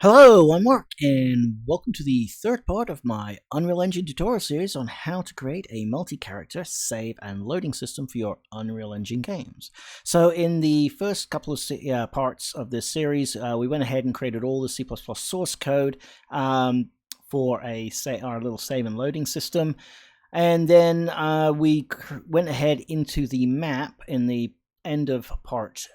Hello, I'm Mark, and welcome to the third part of my Unreal Engine tutorial series on how to create a multi-character save and loading system for your Unreal Engine games. So in the first couple of parts of this series, we went ahead and created all the C++ source code for our little save and loading system. And then we went ahead into the map in the end of part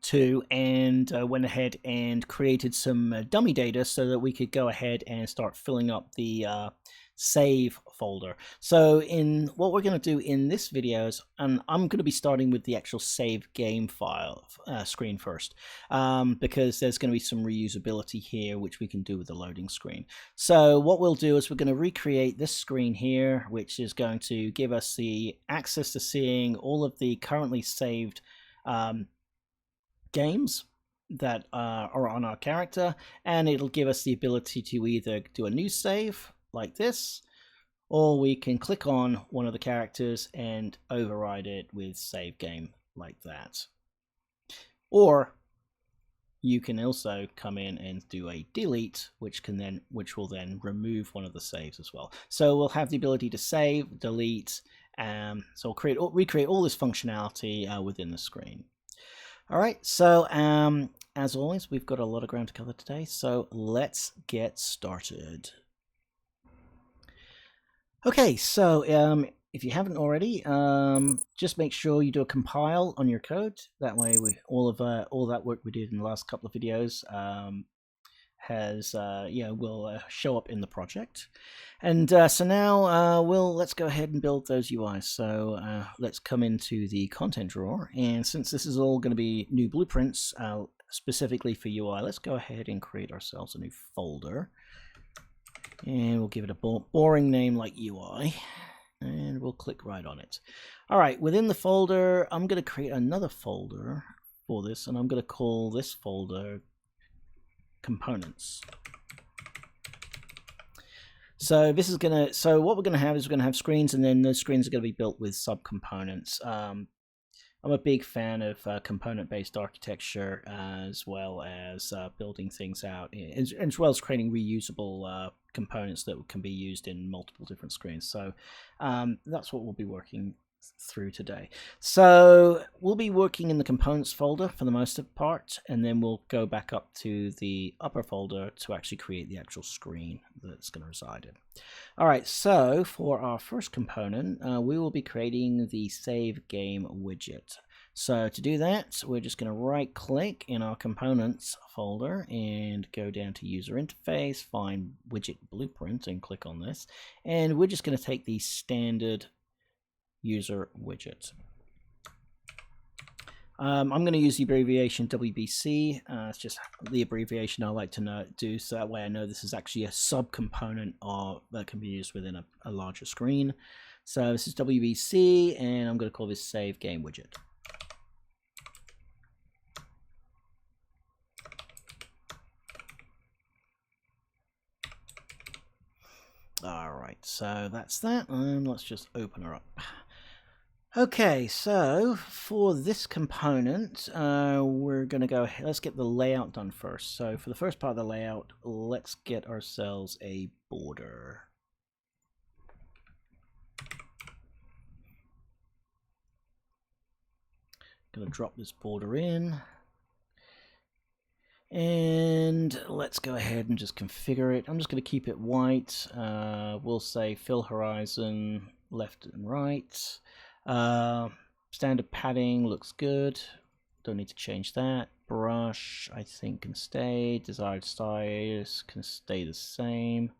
2 and went ahead and created some dummy data so that we could go ahead and start filling up the save folder. So in what we're going to do in this video is, and I'm going to be starting with the actual save game file screen first, because there's going to be some reusability here which we can do with the loading screen. So what we'll do is we're going to recreate this screen here, which is going to give us the access to seeing all of the currently saved games that are on our character, and it'll give us the ability to either do a new save like this, or we can click on one of the characters and override it with save game like that. Or you can also come in and do a delete, which will then remove one of the saves as well. So we'll have the ability to save, delete, so we'll recreate all this functionality within the screen. Alright, so as always, we've got a lot of ground to cover today, so let's get started. Okay, so if you haven't already, just make sure you do a compile on your code. That way, all that work we did in the last couple of videos will show up in the project. And so now let's go ahead and build those UIs. So let's come into the content drawer, and since this is all going to be new blueprints specifically for UI, let's go ahead and create ourselves a new folder, and we'll give it a boring name like UI, and we'll click right on it. Alright, within the folder, I'm going to create another folder for this, and I'm going to call this folder components. So this is what we're gonna have is we're gonna have screens, and then those screens are gonna be built with subcomponents. I'm a big fan of component-based architecture, as well as building things out, as well as creating reusable components that can be used in multiple different screens. So that's what we'll be working through today. So we'll be working in the components folder for the most part, and then we'll go back up to the upper folder to actually create the actual screen that it's going to reside in. Alright, so for our first component, we will be creating the save game widget. So to do that, we're just going to right click in our components folder and go down to user interface, find widget blueprint, and click on this, and we're just going to take the standard user widget. I'm going to use the abbreviation WBC. It's just the abbreviation I like to do, so that way I know this is actually a subcomponent that can be used within a larger screen. So this is WBC, and I'm going to call this save game widget. Alright, so that's that, and let's just open her up. Okay, so for this component, we're going to go ahead, let's get the layout done first. So for the first part of the layout, let's get ourselves a border. Going to drop this border in. And let's go ahead and just configure it. I'm just going to keep it white. We'll say fill horizon left and right. Standard padding looks good. Don't need to change that. Brush, I think, can stay. Desired size can stay the same.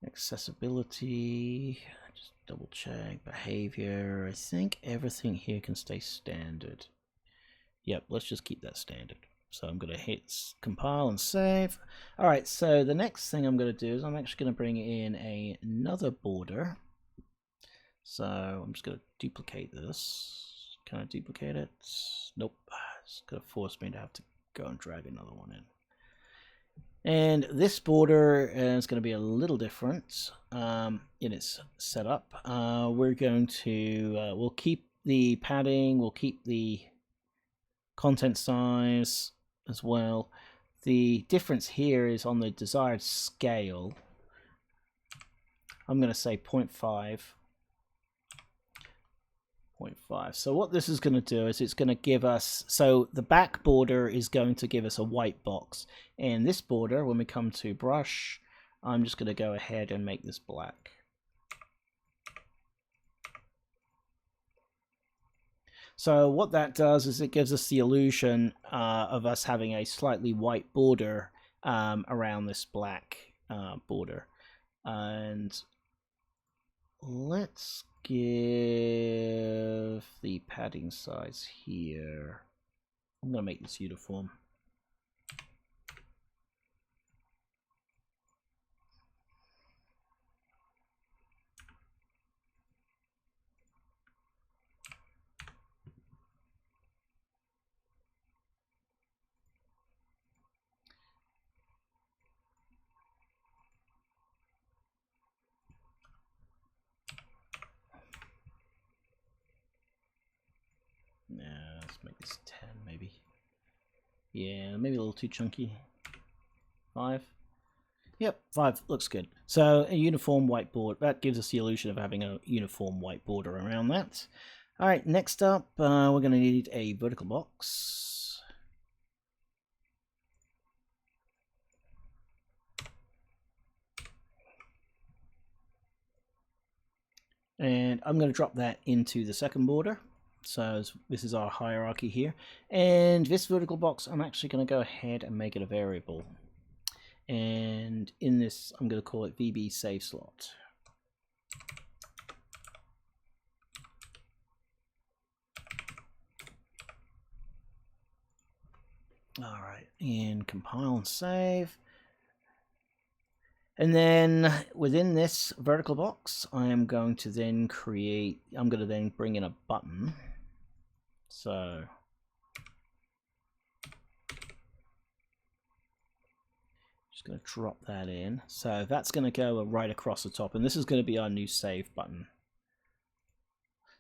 Accessibility, just double check. Behavior, I think everything here can stay standard. Yep, let's just keep that standard. So I'm going to hit compile and save. Alright, so the next thing I'm going to do is I'm actually going to bring in another border. So I'm just going to duplicate this. Can I duplicate it? Nope. It's going to force me to have to go and drag another one in. And this border is going to be a little different in its setup. We're going to, we'll keep the padding, we'll keep the content size as well. The difference here is on the desired scale. I'm going to say 0.5. 0.5. So what this is going to do is it's going to give us, so the back border is going to give us a white box, and this border, when we come to brush, I'm just going to go ahead and make this black. So what that does is it gives us the illusion of us having a slightly white border around this black border. And let's give the padding size here. I'm going to make this uniform. Let's make this 10 maybe. Yeah, maybe a little too chunky. 5. Yep, 5 looks good. So a uniform whiteboard, that gives us the illusion of having a uniform white border around that. Alright, next up we're going to need a vertical box. And I'm going to drop that into the second border. So this is our hierarchy here. And this vertical box, I'm actually going to go ahead and make it a variable. And in this, I'm going to call it VB save slot. All right, and compile and save. And then within this vertical box, I am going to then bring in a button. So just going to drop that in. So that's going to go right across the top, and this is going to be our new save button.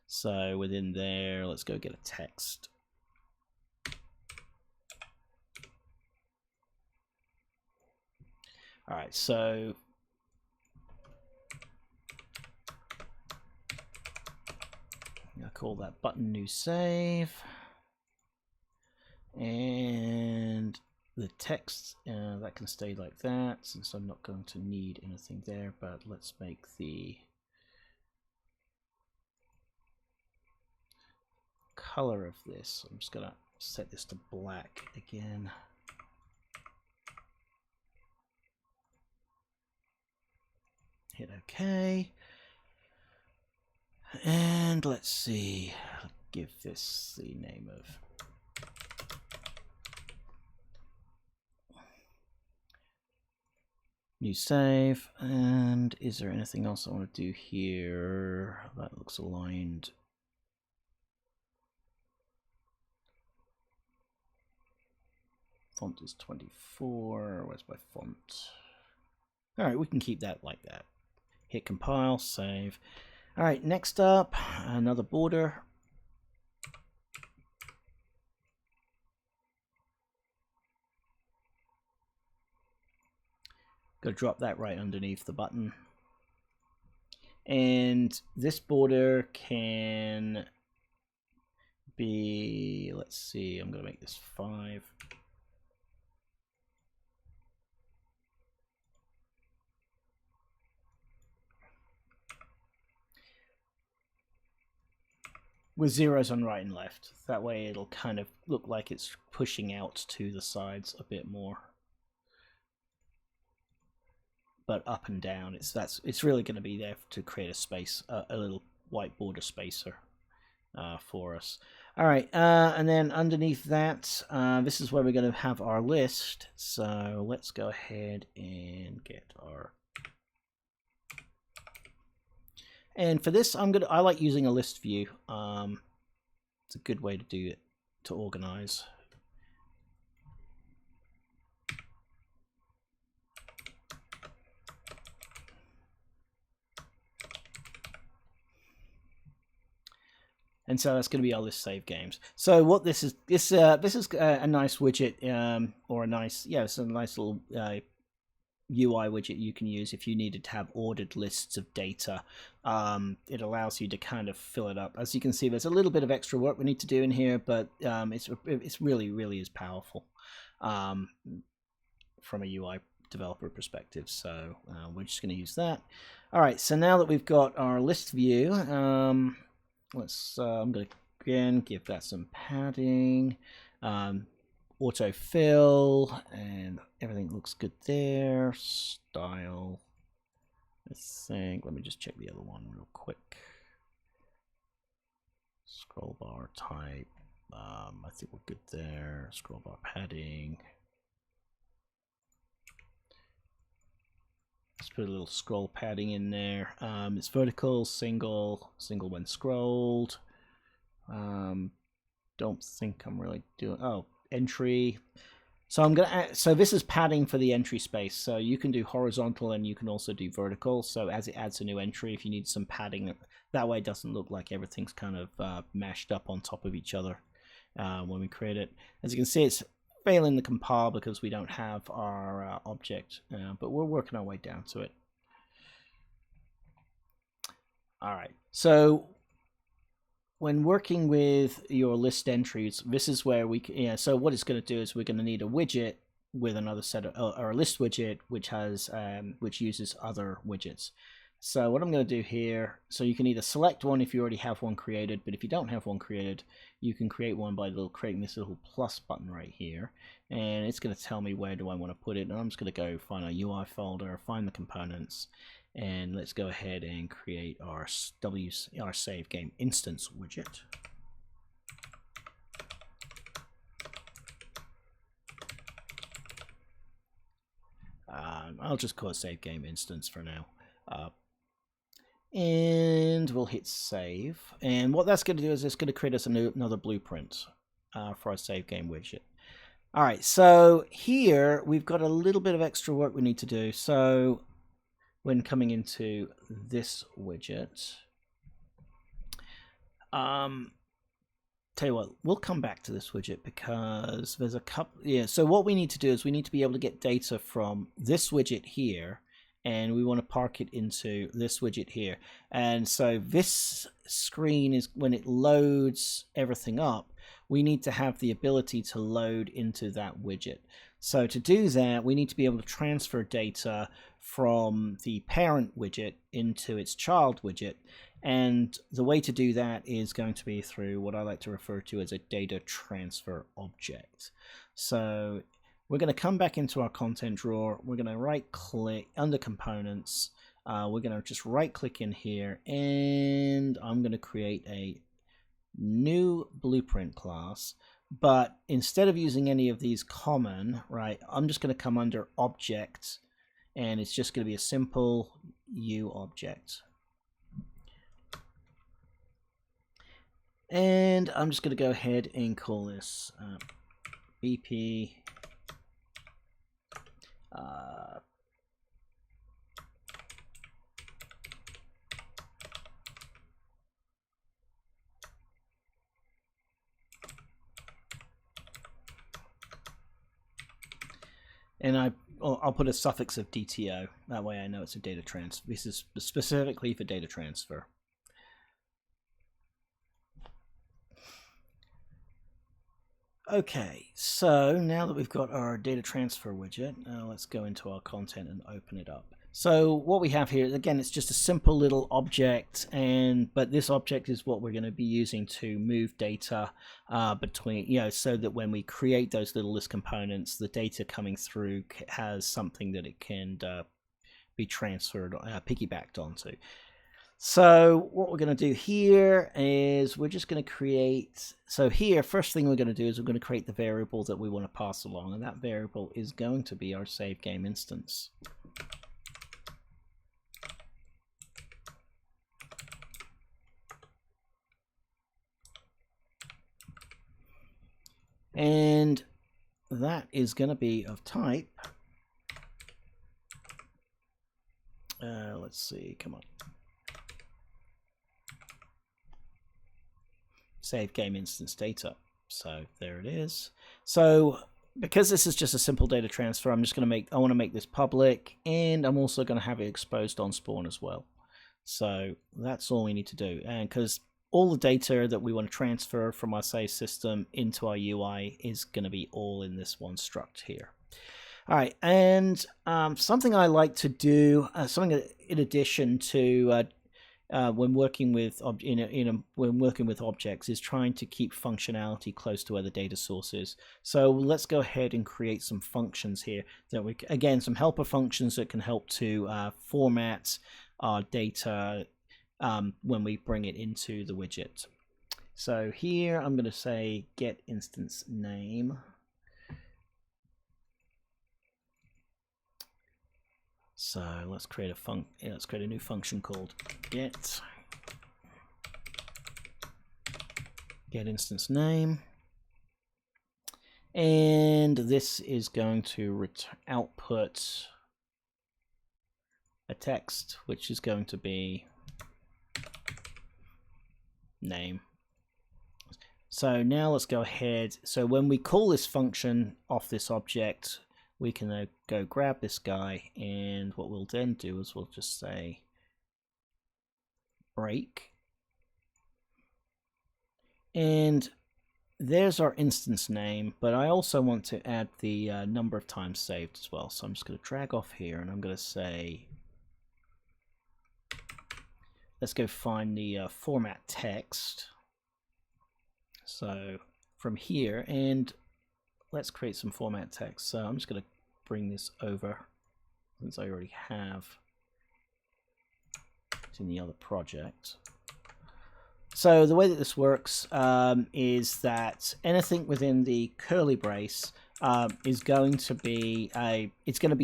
So within there, let's go get a text. All right, so I'll call that button new save. And the text, that can stay like that since I'm not going to need anything there, but let's make the color of this. I'm just going to set this to black again. Hit OK. And let's see, I'll give this the name of new save. And is there anything else I want to do here? That looks aligned. Font is 24. Where's my font? All right, we can keep that like that. Hit compile, save. All right, next up, another border. Go drop that right underneath the button. And this border can be, let's see, I'm going to make this 5. With zeros on right and left. That way it'll kind of look like it's pushing out to the sides a bit more. But up and down, it's really going to be there to create a space, a little white border spacer for us. All right, and then underneath that, this is where we're going to have our list. So let's go ahead and get our. And for this, I like using a list view. It's a good way to do it, to organize. And so that's going to be our list save games. So what this is a nice widget, or a nice, it's a nice little UI widget you can use if you needed to have ordered lists of data. It allows you to kind of fill it up. As you can see, there's a little bit of extra work we need to do in here, but it's really is powerful from a UI developer perspective. So we're just going to use that. All right, so now that we've got our list view, I'm going to again give that some padding, autofill, and everything looks good there. Style, I think. Let me just check the other one real quick. Scroll bar type. I think we're good there. Scroll bar padding. Let's put a little scroll padding in there. It's vertical, single when scrolled. Don't think I'm really doing. Oh, entry. So I'm gonna add, so this is padding for the entry space. So you can do horizontal and you can also do vertical. So as it adds a new entry, if you need some padding, that way it doesn't look like everything's kind of mashed up on top of each other when we create it. As you can see, it's failing to compile because we don't have our object, but we're working our way down to it. All right, so when working with your list entries, this is where we can, so what it's going to do is we're going to need a widget with another set of, or a list widget which has which uses other widgets. So what I'm going to do here, so you can either select one if you already have one created, but if you don't have one created, you can create one by creating this little plus button right here, and it's going to tell me where do I want to put it. And I'm just going to go find our UI folder, find the components, and let's go ahead and create our save game instance widget. I'll just call it save game instance for now. And we'll hit save. And what that's going to do is it's going to create us another blueprint for our save game widget. All right, so here we've got a little bit of extra work we need to do. So when coming into this widget, tell you what, we'll come back to this widget because there's a couple. Yeah, so what we need to do is we need to be able to get data from this widget here, and we want to park it into this widget here. And so this screen is when it loads everything up, we need to have the ability to load into that widget. So to do that, we need to be able to transfer data from the parent widget into its child widget. And the way to do that is going to be through what I like to refer to as a data transfer object. So we're going to come back into our content drawer. We're going to right click under components. We're going to just right click in here, and I'm going to create a new blueprint class. But instead of using any of these common, right, I'm just going to come under object, and it's just going to be a simple U object. And I'm just going to go ahead and call this BP and I'll put a suffix of DTO. That way I know it's a data transfer. This is specifically for data transfer. Okay, so now that we've got our data transfer widget, let's go into our content and open it up. So what we have here, again, it's just a simple little object, but this object is what we're going to be using to move data between, so that when we create those little list components, the data coming through has something that it can be transferred, piggybacked onto. So what we're going to do here is we're just going to create, so here, first thing we're going to do is we're going to create the variable that we want to pass along, and that variable is going to be our save game instance. And that is going to be of type, let's see, come on. save game instance data. So there it is. So because this is just a simple data transfer, I want to make this public, and I'm also going to have it exposed on spawn as well. So that's all we need to do. And because all the data that we want to transfer from our save system into our UI is going to be all in this one struct here. All right, and something I like to do, something in addition to when working with when working with objects, is trying to keep functionality close to where the data source is. So let's go ahead and create some functions here that we, again, some helper functions that can help to format our data when we bring it into the widget. So here I'm going to say get instance name. So let's create a new function called get instance name, and this is going to output a text which is going to be name. So now let's go ahead. So when we call this function off this object, we can go grab this guy, and what we'll then do is we'll just say break, and there's our instance name, but I also want to add the number of times saved as well. So I'm just going to drag off here, and I'm going to say, let's go find the format text. So from here, and let's create some format text. So I'm just going to bring this over, since I already have it in the other project. So the way that this works is that anything within the curly brace is going to be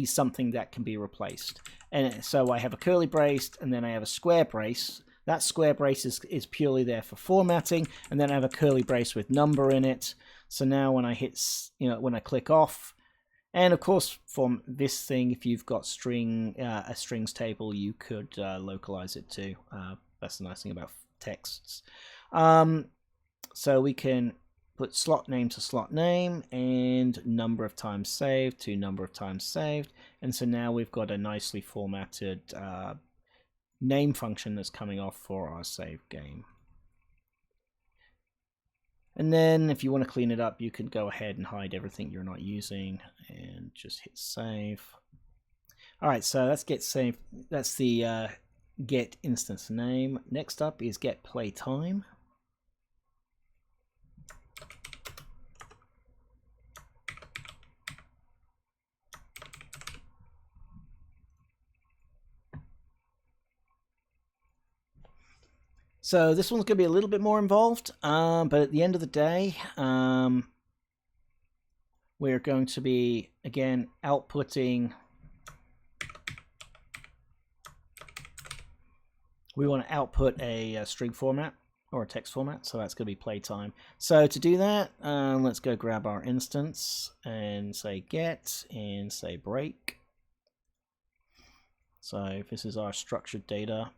something that can be replaced. And so I have a curly brace, and then I have a square brace. That square brace is purely there for formatting, and then I have a curly brace with number in it. So now when I hit, when I click off, and of course from this thing, if you've got a strings table, you could localize it too. That's the nice thing about texts. So we can put slot name to slot name, and number of times saved to number of times saved, and so now we've got a nicely formatted name function that's coming off for our save game. And then if you want to clean it up, you can go ahead and hide everything you're not using and just hit save. All right, so that's get save. That's the get instance name. Next up is get play time. So this one's going to be a little bit more involved, but at the end of the day, we're going to be, again, outputting. We want to output a string format or a text format, so that's going to be playtime. So to do that, let's go grab our instance and say get and say break. So this is our structured data.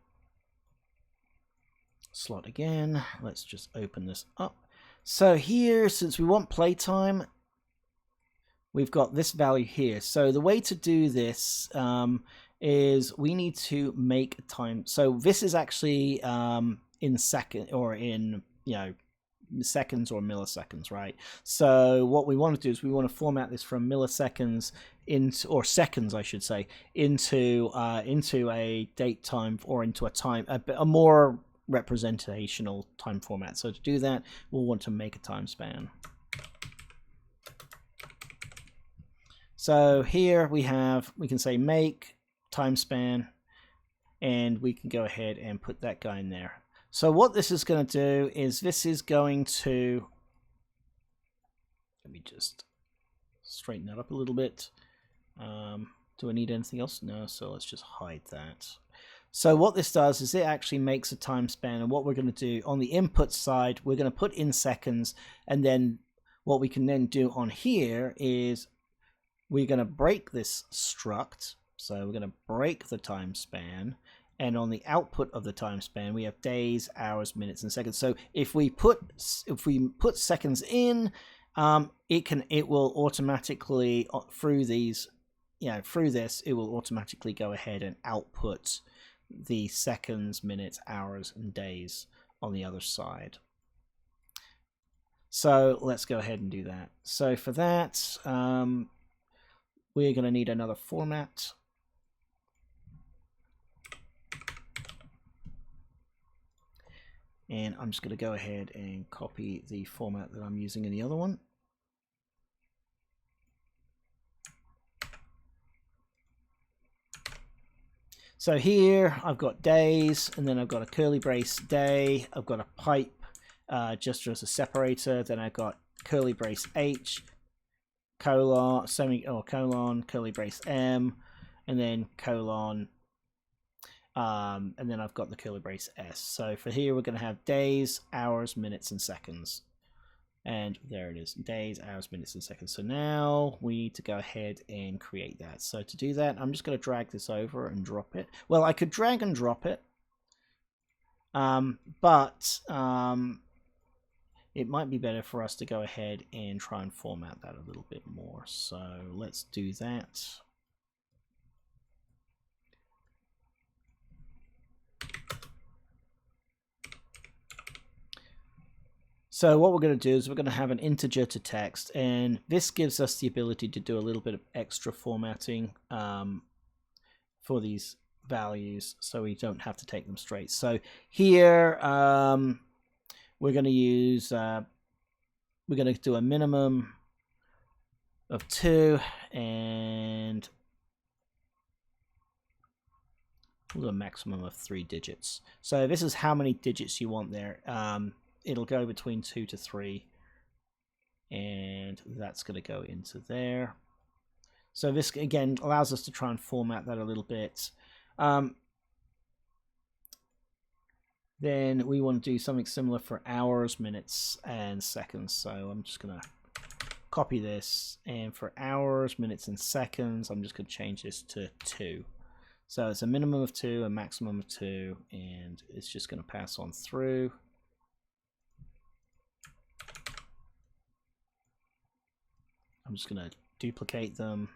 Slot again. Let's just open this up. So here, since we want playtime, we've got this value here. So the way to do this is we need to make a time. So this is actually in second or in seconds or milliseconds, right? So what we want to do is we want to format this from milliseconds into, or seconds I should say, into a date time, or into a more representational time format. So to do that, we'll want to make a time span. So here we can say make time span, and we can go ahead and put that guy in there. So what this is going to do is this is going to, let me just straighten that up a little bit. Do I need anything else? No, so let's just hide that. So what this does is it actually makes a time span, and what we're going to do on the input side, we're going to put in seconds, and then what we can then do on here is we're going to break this struct. So we're going to break the time span, and on the output of the time span we have days, hours, minutes, and seconds. So if we put seconds in, it will automatically through these, through this, it will automatically go ahead and output the seconds, minutes, hours, and days on the other side. So let's go ahead and do that. So for that, we're going to need another format. And I'm just going to go ahead and copy the format that I'm using in the other one. So here I've got days, and then I've got a curly brace day. I've got a pipe just as a separator. Then I've got curly brace H, colon, colon, curly brace M, and then colon, and then I've got the curly brace S. So for here we're going to have days, hours, minutes, and seconds. And there it is, days, hours, minutes, and seconds. So now we need to go ahead and create that. So to do that, I'm just going to drag this over and drop it. Well, I could drag and drop it, but it might be better for us to go ahead and try and format that a little bit more. So let's do that. So what we're going to do is we're going to have an integer to text, and this gives us the ability to do a little bit of extra formatting for these values, so we don't have to take them straight. So here we're going to use we're going to do a minimum of 2, and we'll do a maximum of 3 digits. So this is how many digits you want there. It'll go between 2 to 3, and that's going to go into there. So this again allows us to try and format that a little bit. Then we want to do something similar for hours, minutes, and seconds. So I'm just going to copy this, and for hours, minutes, and seconds, I'm just going to change this to 2. So it's a minimum of 2, a maximum of 2, and it's just going to pass on through. I'm just going to duplicate them.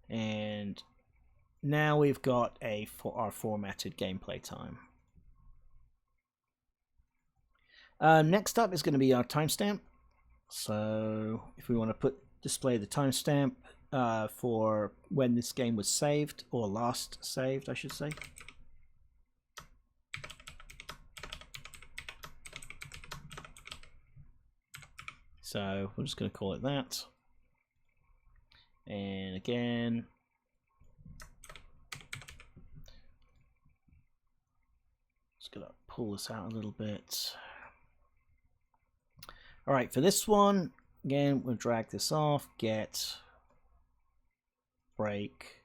And now we've got our formatted gameplay time. Next up is going to be our timestamp. So if we want to display the timestamp for when this game was saved, or last saved, I should say. So we're just going to call it that. And again, just going to pull this out a little bit. All right, for this one, again, we'll drag this off, get, break.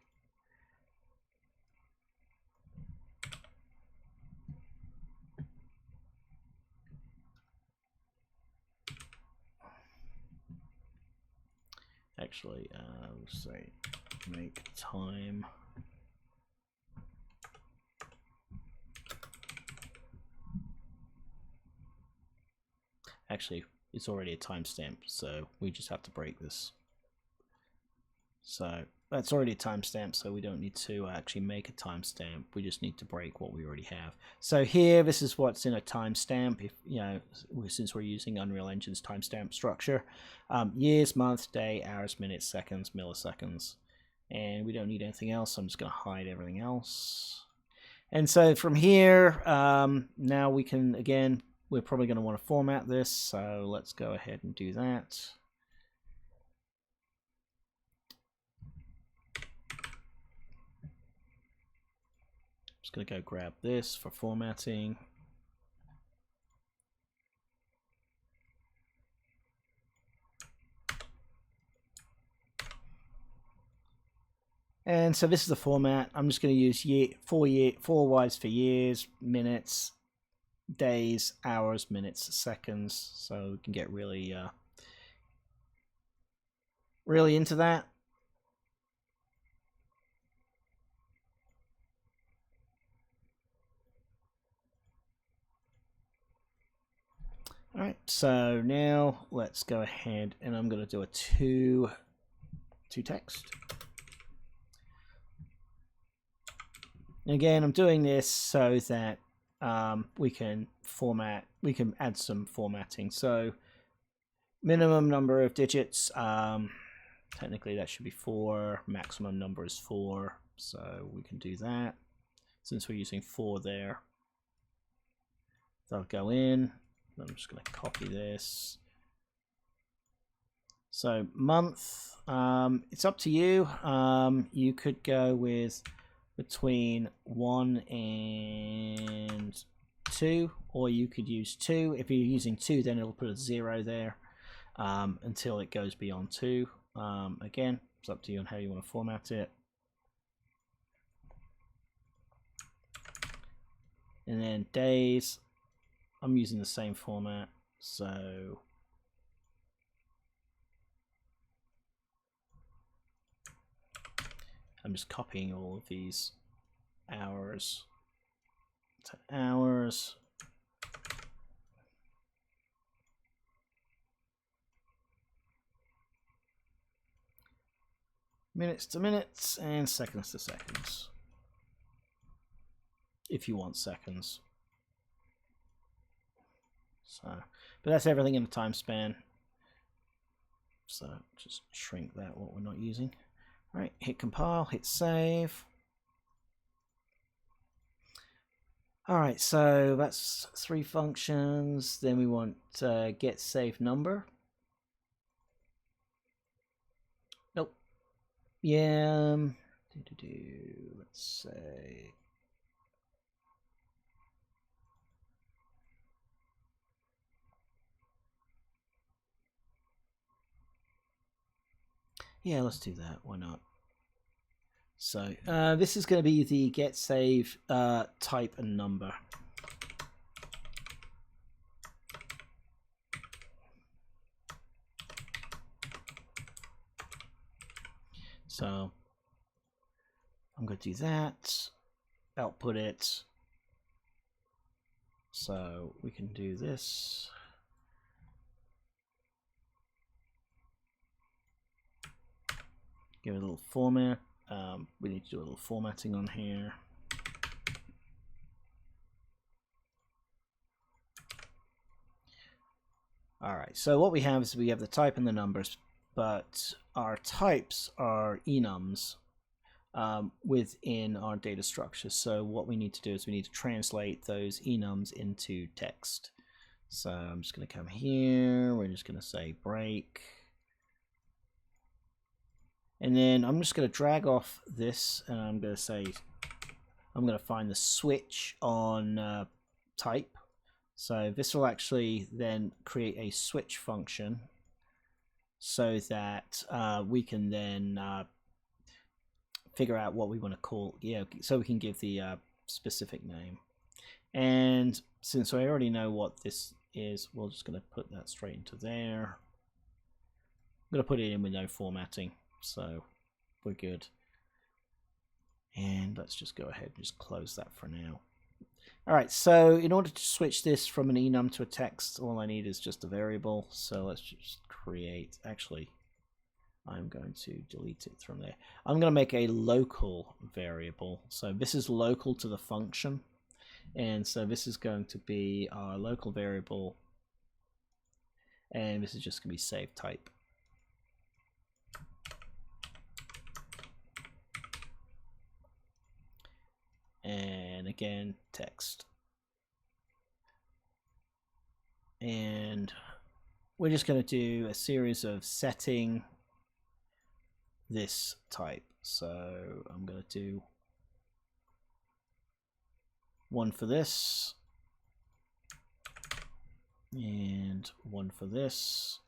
Actually, we'll say make time. Actually, it's already a timestamp, so we just have to break this. So that's already a timestamp, so we don't need to actually make a timestamp. We just need to break what we already have. So here, this is what's in a timestamp. If since we're using Unreal Engine's timestamp structure, years, month, day, hours, minutes, seconds, milliseconds, and we don't need anything else. So I'm just going to hide everything else. And so from here, now we can again. We're probably going to want to format this, so let's go ahead and do that. Just going to go grab this for formatting. And so this is the format. I'm just going to use 4 Ys for years, minutes, days, hours, minutes, seconds, so we can get really really into that. All right, so now let's go ahead and I'm going to do a to text. And again, I'm doing this so that we can add some formatting. So minimum number of digits, technically that should be 4, maximum number is 4, so we can do that since we're using 4 there. So I'll go in, I'm just going to copy this. So month, it's up to you. You could go with between 1 and 2, or you could use 2. If you're using 2, then it'll put a 0 there until it goes beyond 2. Again, it's up to you on how you want to format it. And then days, I'm using the same format, so I'm just copying all of these hours to hours. Minutes to minutes and seconds to seconds, if you want seconds. So, but that's everything in the time span. So just shrink that, what we're not using. All right, hit compile, hit save. All right, so that's 3 functions. Then we want get save number. Nope. Yeah. Let's say. Yeah, let's do that. Why not? So this is going to be the get save type and number. So I'm going to do that, output it. So we can do this. Give it a little format. We need to do a little formatting on here. All right, so what we have is we have the type and the numbers, but our types are enums within our data structure. So what we need to do is we need to translate those enums into text. So I'm just going to come here. We're just going to say break. And then I'm just going to drag off this, and I'm going to say, I'm going to find the switch on type. So this will actually then create a switch function so that we can then figure out what we want to call, so we can give the specific name. And since I already know what this is, we're just going to put that straight into there. I'm going to put it in with no formatting, so we're good. And let's just go ahead and just close that for now. All right, so in order to switch this from an enum to a text, all I need is just a variable. So let's just create, actually, I'm going to delete it from there. I'm going to make a local variable. So this is local to the function. And so this is going to be our local variable. And this is just going to be save type. And again, text. And we're just going to do a series of setting this type. So I'm going to do one for this and one for this.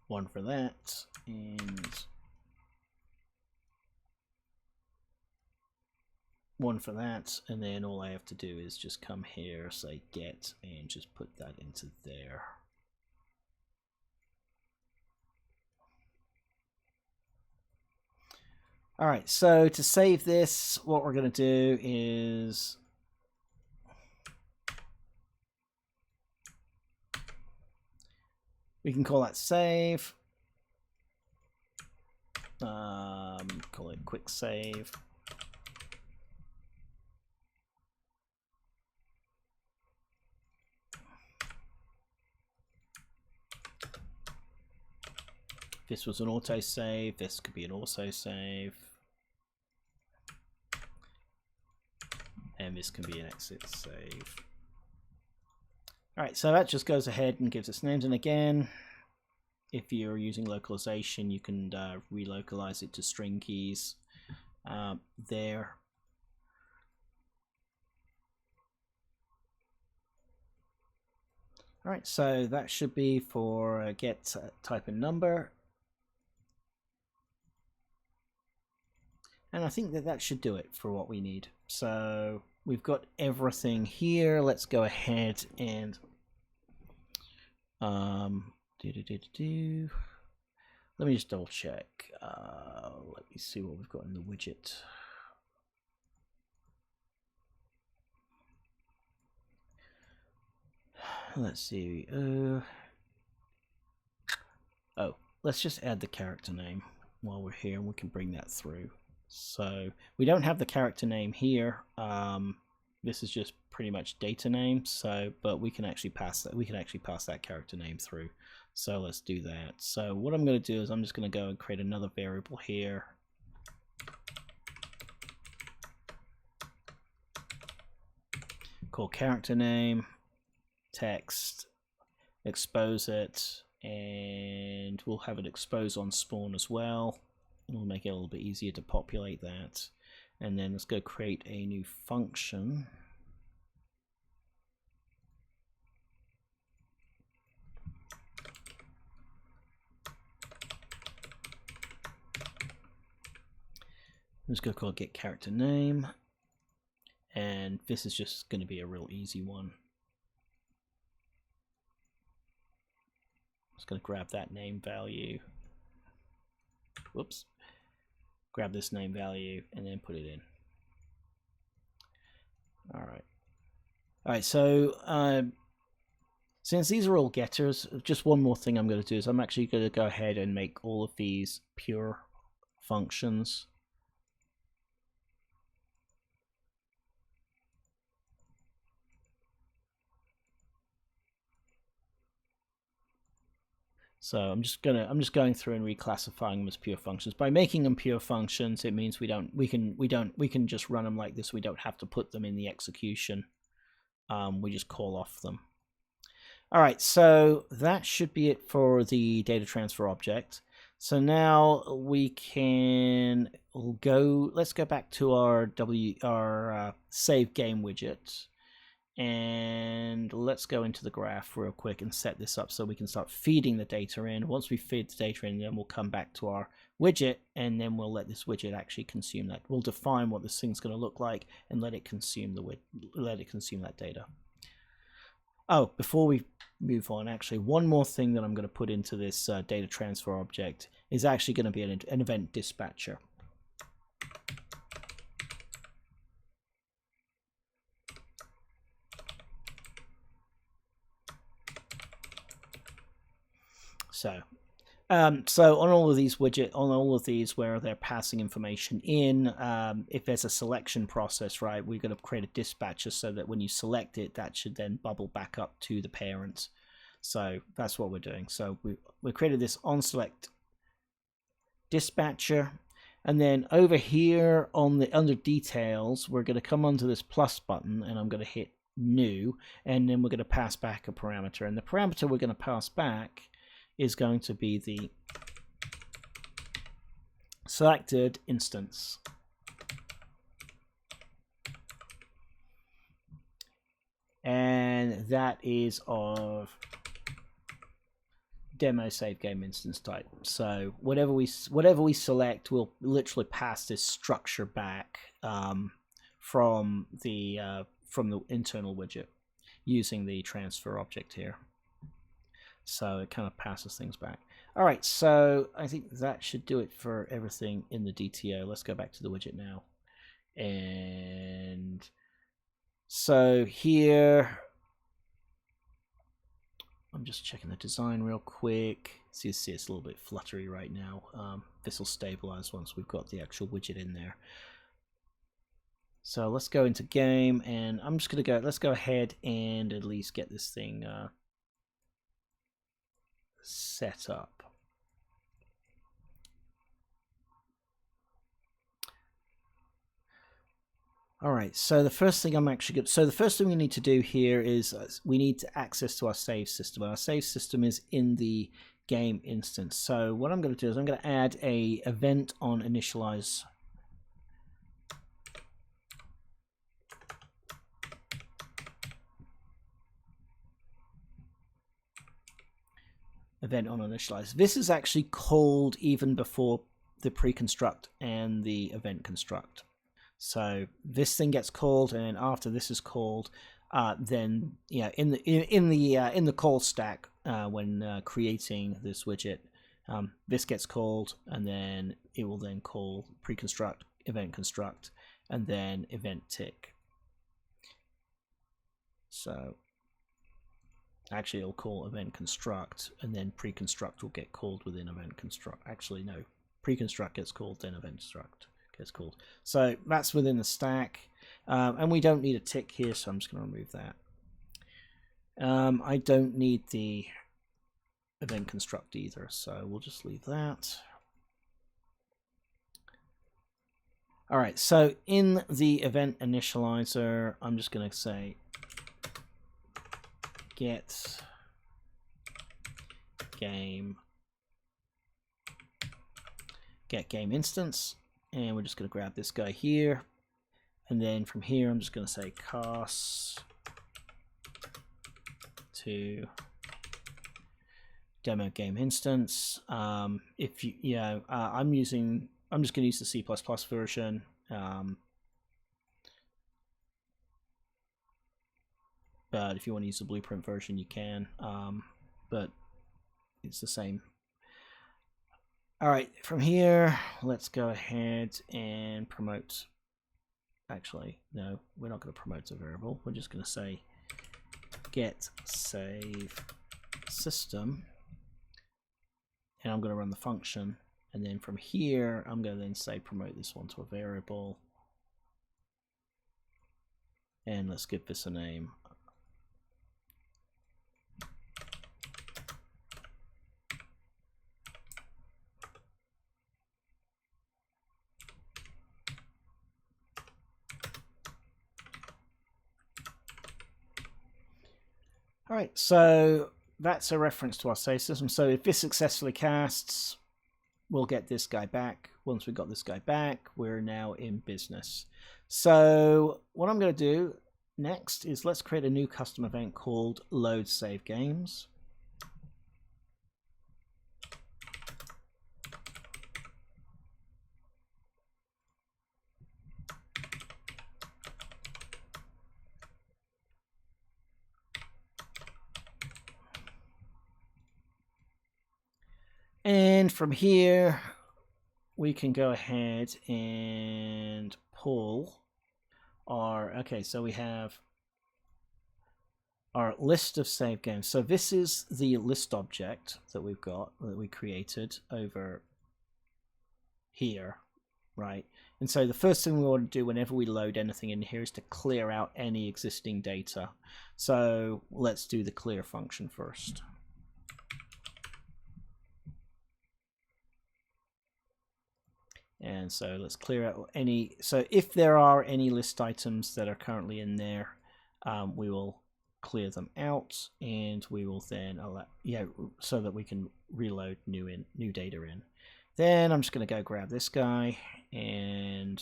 one for that, and one for that, and then all I have to do is just come here, say get, and just put that into there. Alright, so to save this, what we're going to do is we can call that save. Call it quick save. This was an autosave, this could be an autosave. And this can be an exit save. Alright, so that just goes ahead and gives us names, and again, if you're using localization, you can relocalize it to string keys there. Alright, so that should be for get type and number. And I think that should do it for what we need. So we've got everything here. Let's go ahead and let me just double check. Let me see what we've got in the widget. Let's see. Oh, let's just add the character name while we're here, and we can bring that through. So we don't have the character name here. This is just pretty much data name. So, but we can actually pass that. We can actually pass that character name through. So let's do that. So what I'm going to do is I'm just going to go and create another variable here. Call character name, text, expose it, and we'll have it expose on spawn as well. We'll make it a little bit easier to populate that. And then let's go create a new function. I'm just going to call it get character name. And this is just going to be a real easy one. Just going to grab that name value. Whoops. Grab this name value and then put it in. Alright, so since these are all getters, just one more thing I'm going to do is I'm actually going to go ahead and make all of these pure functions. So I'm just going through and reclassifying them as pure functions. By making them pure functions, it means we can just run them like this. We don't have to put them in the execution. We just call off them. All right, so that should be it for the data transfer object. So now we can go. Let's go back to our save game widget. And let's go into the graph real quick and set this up so we can start feeding the data in. Once we feed the data in, then we'll come back to our widget, and then we'll let this widget actually consume that. We'll define what this thing's going to look like and let it consume that data. Oh, before we move on, actually, one more thing that I'm going to put into this data transfer object is actually going to be an event dispatcher. So on all of these where they're passing information in, if there's a selection process, right, we're going to create a dispatcher so that when you select it, that should then bubble back up to the parent. So that's what we're doing. So we created this onSelect dispatcher, and then over here under details, we're going to come onto this plus button, and I'm going to hit new, and then we're going to pass back a parameter, and the parameter we're going to pass back is going to be the selected instance. And that is of demo save game instance type. So whatever we select will literally pass this structure back from the internal widget using the transfer object here. So it kind of passes things back. All right, so I think that should do it for everything in the DTO. Let's go back to the widget now. And so here, I'm just checking the design real quick. So you see it's a little bit fluttery right now. This will stabilize once we've got the actual widget in there. So let's go into game, and I'm just gonna let's go ahead and at least get this thing set up. All right, so the first thing the first thing we need to do here is we need access to our save system. Our save system is in the game instance. So what I'm going to do is I'm going to add a event on initialize. Event on initialize. This is actually called even before the pre-construct and the event construct. So this thing gets called, and after this is called, then in the call stack when creating this widget, this gets called, and then it will then call pre-construct, event construct, and then event tick. So actually it'll call event construct, and then pre-construct will get called within event construct. Actually no, pre-construct gets called, then event construct gets called. So that's within the stack, and we don't need a tick here, so I'm just going to remove that. I don't need the event construct either, so we'll just leave that. All right, so in the event initializer, I'm just going to say get game instance, and we're just going to grab this guy here, and then from here I'm just going to say cast to demo game instance. If I'm just going to use the C++ version. But if you want to use the Blueprint version, you can. But it's the same. All right, from here, let's go ahead and promote. Actually, no, we're not going to promote a variable. We're just going to say get save system, and I'm going to run the function. And then from here, I'm going to then say promote this one to a variable. And let's give this a name. All right, so that's a reference to our save system. So if this successfully casts, we'll get this guy back. Once we've got this guy back, we're now in business. So what I'm going to do next is let's create a new custom event called load save games. And from here, we can go ahead and pull our, okay, so we have our list of save games. So this is the list object that we've got, that we created over here, right? And so the first thing we want to do whenever we load anything in here is to clear out any existing data. So let's do the clear function first. And so let's clear out any, so if there are any list items that are currently in there, we will clear them out, and we will then allow, so that we can reload new data in. Then I'm just going to go grab this guy and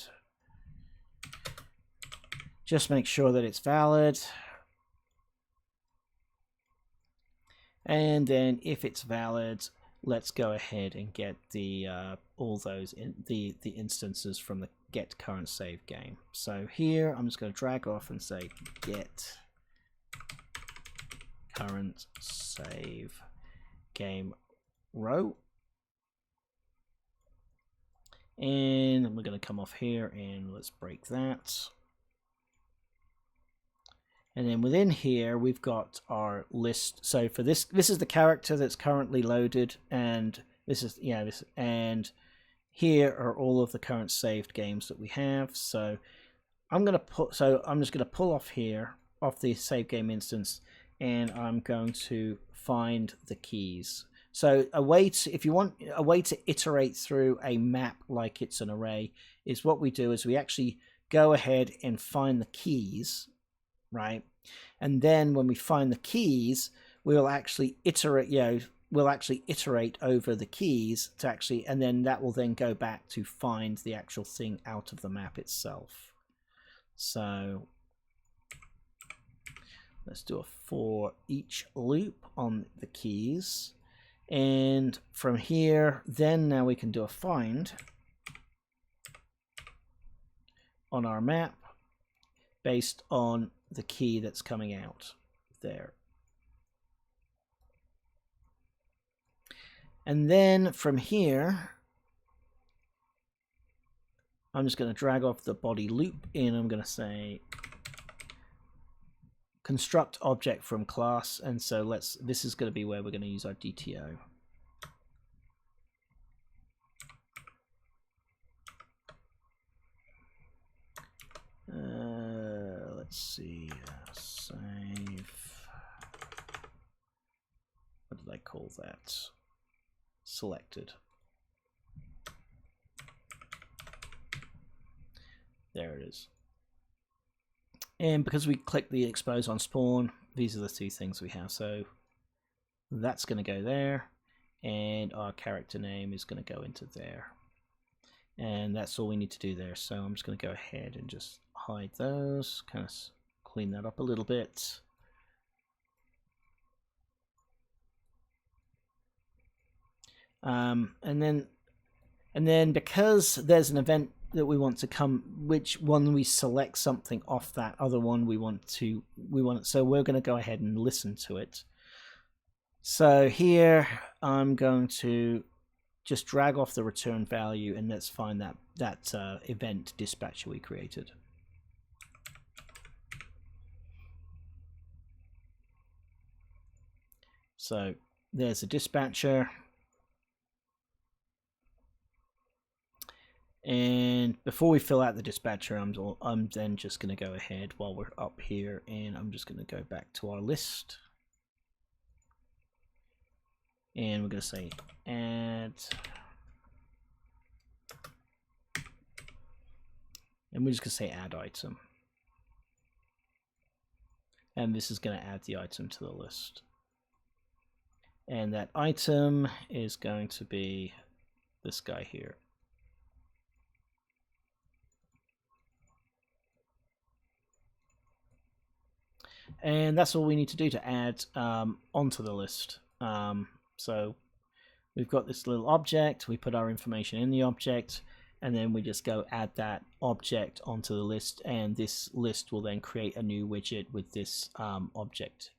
just make sure that it's valid. And then if it's valid, let's go ahead and get the all those the instances from the get current save game. So here I'm just going to drag off and say get current save game row, and we're going to come off here and let's break that. And then within here, we've got our list. So for this is the character that's currently loaded, and this is and here are all of the current saved games that we have. So I'm just gonna pull off here off the save game instance, and I'm going to find the keys. So if you want a way to iterate through a map like it's an array, is what we do is we actually go ahead and find the keys. Right, and then when we find the keys, we'll actually iterate. We'll actually iterate over the keys to actually, and then that will then go back to find the actual thing out of the map itself. So let's do a for each loop on the keys, and from here, then now we can do a find on our map based on the key that's coming out there. And then from here, I'm just going to drag off the body loop, and I'm going to say construct object from class. And so this is going to be where we're going to use our DTO. Let's see, save, what did I call that? Selected. There it is. And because we click the expose on spawn, these are the two things we have. So that's going to go there, and our character name is going to go into there. And that's all we need to do there. So I'm just going to go ahead and just hide those, kind of clean that up a little bit. And then because there's an event that we want to come, which one we select something off that other one so we're going to go ahead and listen to it. So here I'm going to just drag off the return value, and let's find that event dispatcher we created. So there's a dispatcher, and before we fill out the dispatcher, I'm then just going to go ahead while we're up here, and I'm just going to go back to our list, and we're going to say add, and we're just going to say add item, and this is going to add the item to the list. And that item is going to be this guy here. And that's all we need to do to add onto the list. So we've got this little object, we put our information in the object, and then we just go add that object onto the list, and this list will then create a new widget with this object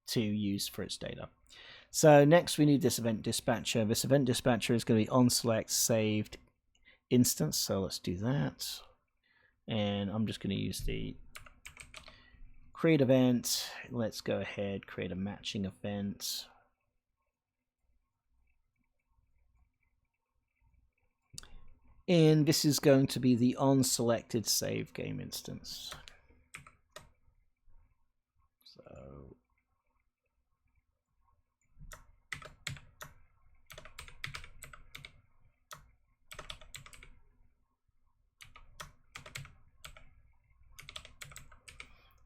to use for its data. So next we need this event dispatcher. This event dispatcher is going to be on select saved instance, so let's do that. And I'm just going to use the create event. Let's go ahead, create a matching event. And this is going to be the on selected save game instance.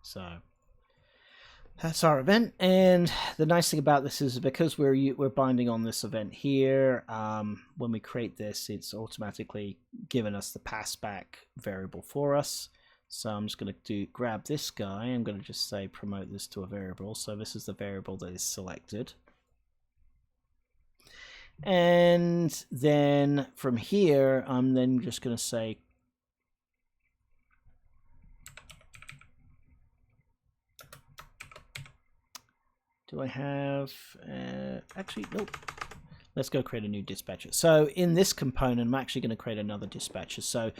So that's our event, and the nice thing about this is because we're binding on this event here, when we create this, it's automatically given us the passback variable for us. So I'm just going to grab this guy. I'm going to just say promote this to a variable. So this is the variable that is selected. And then from here, I'm then just going to say do I have actually nope. Let's go create a new dispatcher. So in this component, I'm actually going to create another dispatcher. So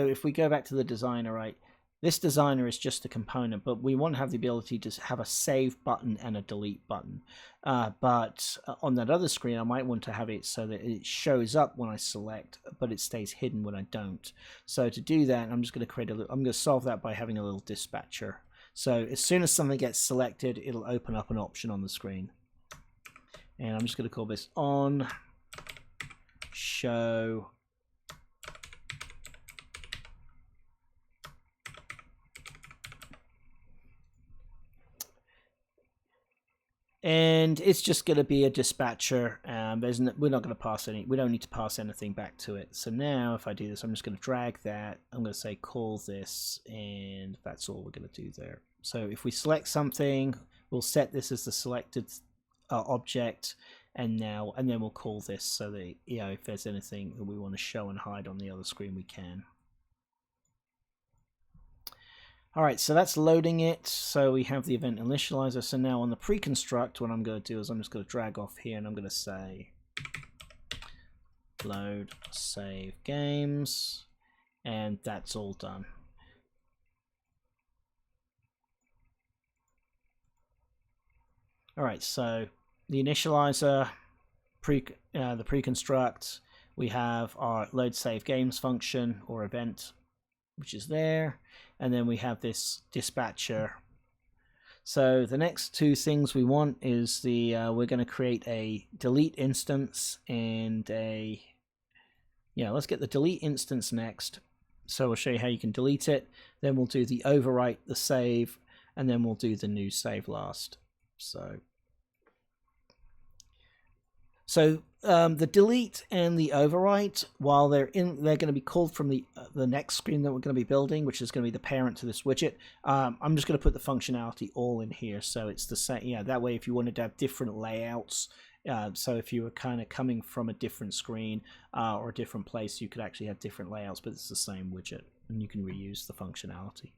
if we go back to the designer, right, this designer is just a component, but we want to have the ability to have a save button and a delete button. But on that other screen, I might want to have it so that it shows up when I select, but it stays hidden when I don't. So to do that, I'm just going to create I'm going to solve that by having a little dispatcher. So as soon as something gets selected, it'll open up an option on the screen. And I'm just going to call this on show and it's just going to be a dispatcher. We're not going to pass any. We don't need to pass anything back to it. So now if I do this, I'm just going to drag that. I'm going to say call this, and that's all we're going to do there. So if we select something, we'll set this as the selected object, and then we'll call this so that if there's anything that we want to show and hide on the other screen, we can. All right, so that's loading it. So we have the event initializer. So now on the pre-construct, what I'm going to do is I'm just going to drag off here, and I'm going to say load save games, and that's all done. All right, so the initializer, the pre-construct, we have our load save games function or event, which is there, and then we have this dispatcher. So the next two things we want is we're going to create a delete instance and let's get the delete instance next. So we'll show you how you can delete it. Then we'll do the overwrite, the save, and then we'll do the new save last. So the delete and the overwrite, while they're going to be called from the next screen that we're going to be building, which is going to be the parent to this widget. I'm just going to put the functionality all in here, so it's the same. Yeah, that way if you wanted to have different layouts, so if you were kind of coming from a different screen or a different place, you could actually have different layouts, but it's the same widget, and you can reuse the functionality.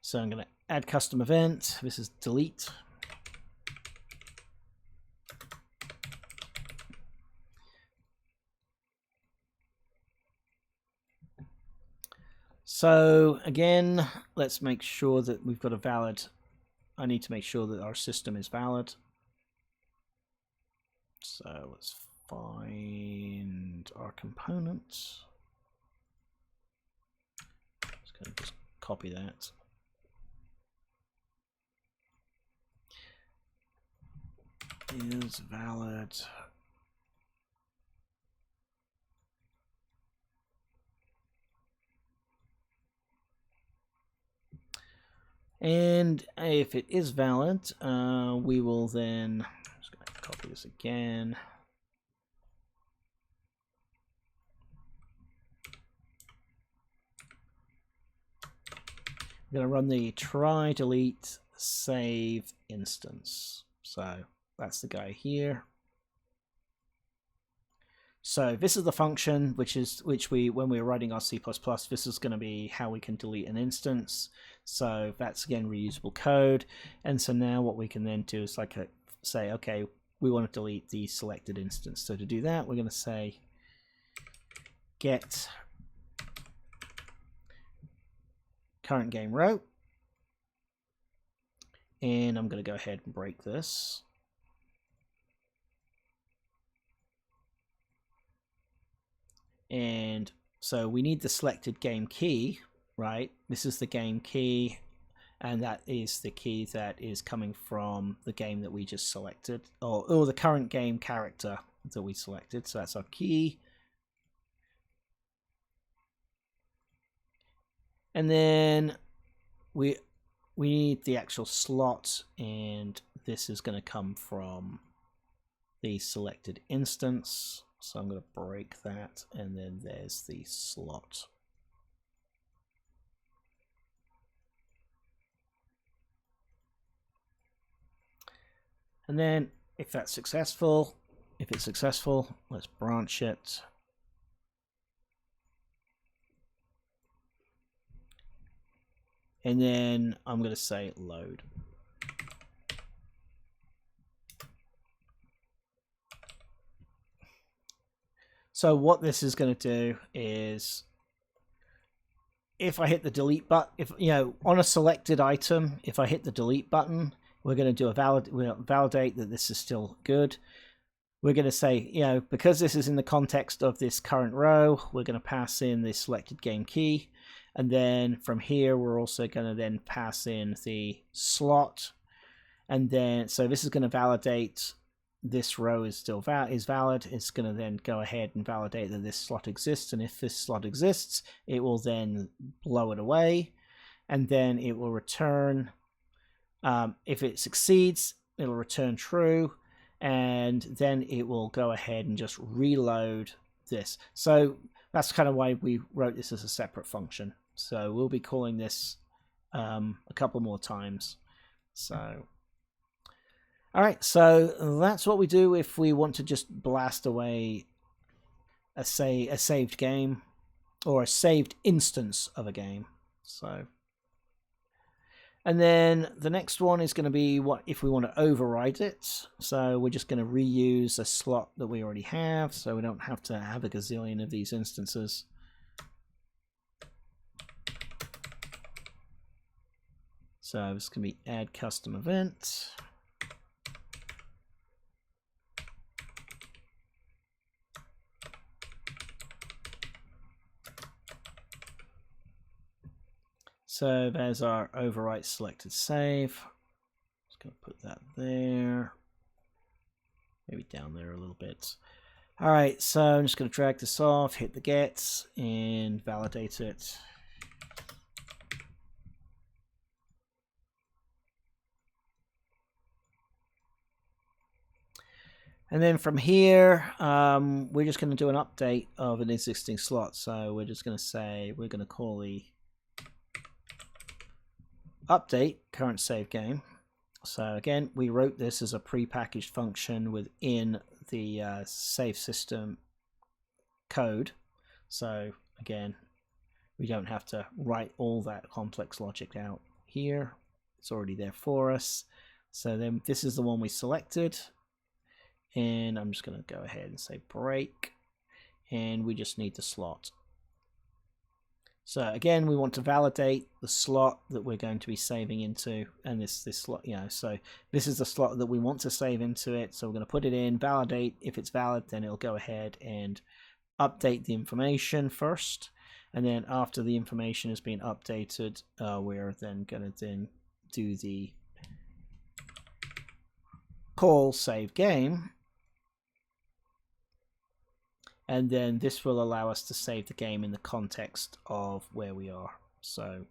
So I'm going to add custom event. This is delete. So again, let's make sure that we've got a valid. I need to make sure that our system is valid. So let's find our component. Just copy that. Is valid. And if it is valid, we will then, I'm just going to copy this again. I'm going to run the try delete save instance. So that's the guy here. So this is the function which we when we were writing our C++, this is going to be how we can delete an instance. So that's again reusable code. And so now what we can then do is say, okay, we want to delete the selected instance. So to do that, we're going to say get current game row. And I'm going to go ahead and break this. And so we need the selected game key, right? This is the game key, and that is the key that is coming from the game that we just selected, or the current game character that we selected. So that's our key. And then we need the actual slot, and this is going to come from the selected instance. So I'm going to break that, and then there's the slot. And then if it's successful, let's branch it. And then I'm going to say load. So what this is going to do is, if I hit the delete button, if on a selected item, if I hit the delete button, we're going to do validate that this is still good. We're going to say, because this is in the context of this current row, we're going to pass in the selected game key. And then from here, we're also going to then pass in the slot. And then, so this is going to validate this row is still valid. It's going to then go ahead and validate that this slot exists. And if this slot exists, it will then blow it away. And then it will return, if it succeeds, it'll return true. And then it will go ahead and just reload this. So that's kind of why we wrote this as a separate function. So we'll be calling this a couple more times. So, all right, so that's what we do if we want to just blast away a saved game or a saved instance of a game. So, and then the next one is going to be what if we want to overwrite it. So we're just going to reuse a slot that we already have, so we don't have to have a gazillion of these instances. So this can be add custom event. So there's our overwrite selected save. Just going to put that there. Maybe down there a little bit. All right, so I'm just going to drag this off, hit the get, and validate it. And then from here, we're just going to do an update of an existing slot. So we're just going to say, we're going to call the update current save game. So again, we wrote this as a prepackaged function within the save system code. So again, we don't have to write all that complex logic out here. It's already there for us. So then this is the one we selected. And I'm just going to go ahead and say break. And we just need the slot. So again, we want to validate the slot that we're going to be saving into, and this slot, so this is the slot that we want to save into it. So we're going to put it in, validate. If it's valid, then it'll go ahead and update the information first, and then after the information has been updated, we're then going to do the call save game. And then this will allow us to save the game in the context of where we are. So,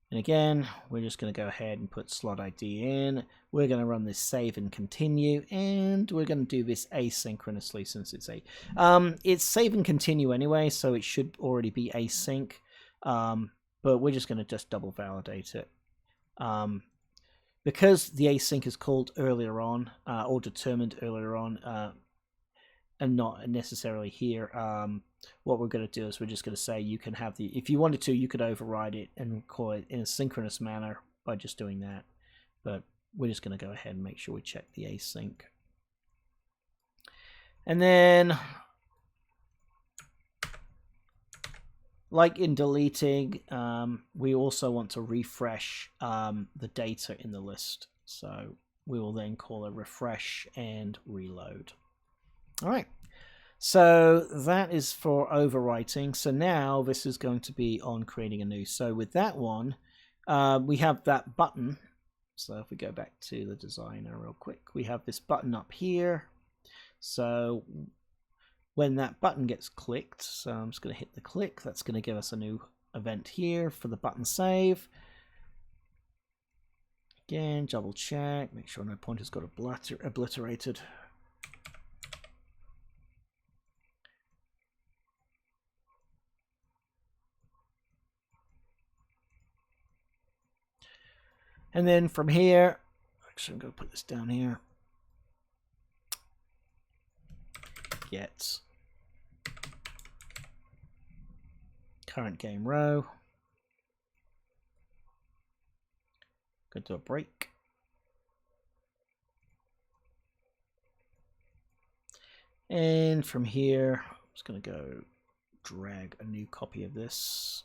and again, we're just going to go ahead and put slot ID in. We're going to run this save and continue, and we're going to do this asynchronously since it's save and continue anyway, so it should already be async. But we're just going to just double validate it. Because the async is called earlier on, or determined earlier on, and not necessarily here, what we're going to do is we're just going to say you can have the, if you wanted to, you could override it and call it in a synchronous manner by just doing that. But we're just going to go ahead and make sure we check the async. And then, like in deleting, we also want to refresh the data in the list. So we will then call a refresh and reload. All right, so that is for overwriting. So now this is going to be on creating a new. So with that one, we have that button. So if we go back to the designer real quick, we have this button up here. So when that button gets clicked, so I'm just going to hit the click, that's going to give us a new event here for the button save. Again, double check, make sure no pointer's got obliterated. And then from here, actually I'm going to put this down here. Get current game row. Go to a break. And from here, I'm just going to go drag a new copy of this.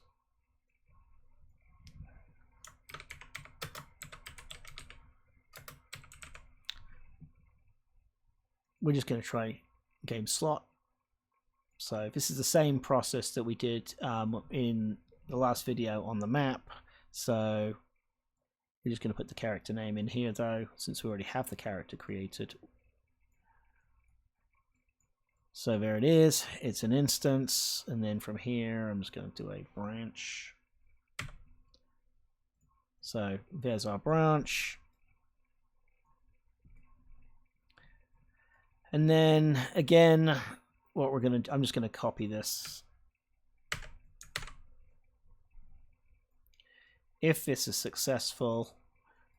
We're just going to try game slot. So this is the same process that we did in the last video on the map. So we're just going to put the character name in here though, since we already have the character created. So there it is, it's an instance, and then from here I'm just going to do a branch. So there's our branch. And then again, what we're going to, I'm just going to copy this. If this is successful,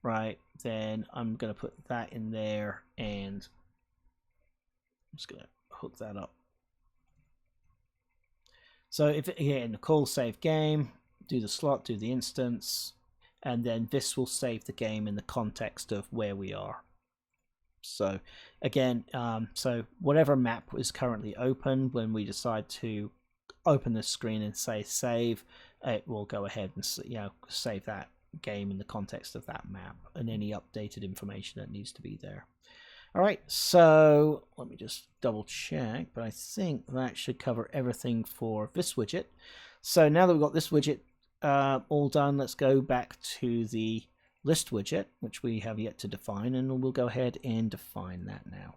right, then I'm going to put that in there, and I'm just going to hook that up. So if again, call save game, do the slot, do the instance, and then this will save the game in the context of where we are. So again, so whatever map is currently open, when we decide to open this screen and say save, it will go ahead and save that game in the context of that map and any updated information that needs to be there. All right, so let me just double check, but I think that should cover everything for this widget. So now that we've got this widget all done, let's go back to the list widget, which we have yet to define, and we'll go ahead and define that now.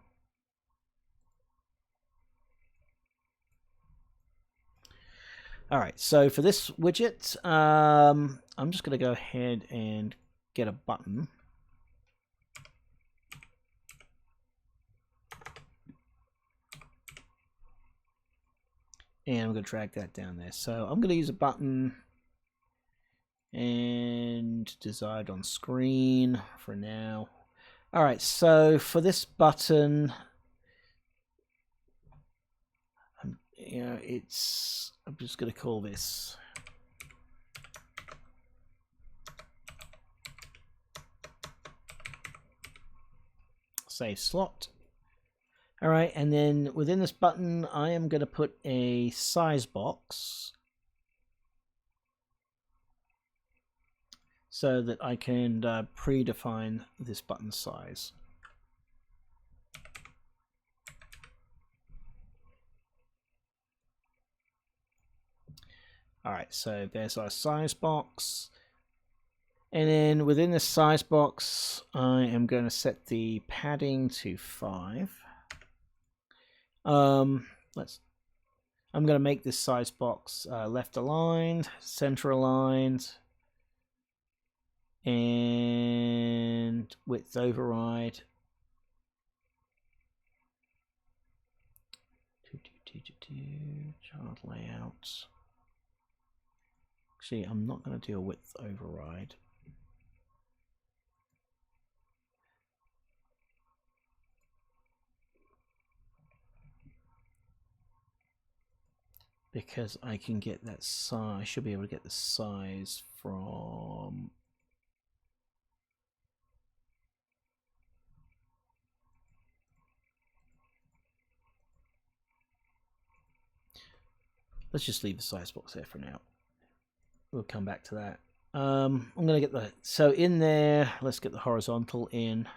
All right, so for this widget, I'm just going to go ahead and get a button. And I'm going to drag that down there. So I'm going to use a button and desired on screen for now. All right, so for this button, I'm just going to call this save slot. All right, and then within this button, I am going to put a size box so that I can predefine this button size. All right, so there's our size box. And then within this size box, I am going to set the padding to 5. I'm going to make this size box left aligned, center aligned, and width override. Chart layouts. Actually, I'm not going to do a width override. Because I can get that size, I should be able to get the size from let's just leave the size box there for now. We'll come back to that. I'm going to get the, so in there, let's get the horizontal in.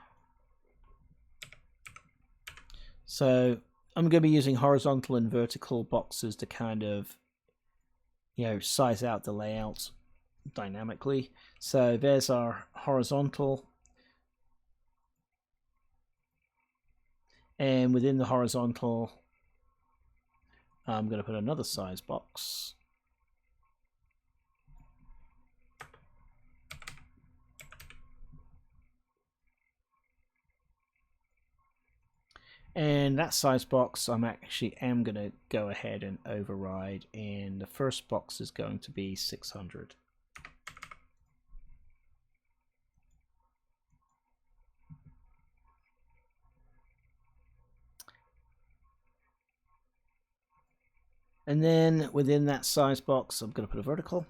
So I'm going to be using horizontal and vertical boxes to kind of, size out the layout dynamically. So there's our horizontal. And within the horizontal, I'm going to put another size box. And that size box, I'm actually am going to go ahead and override, and the first box is going to be 600. And then within that size box, I'm going to put a vertical.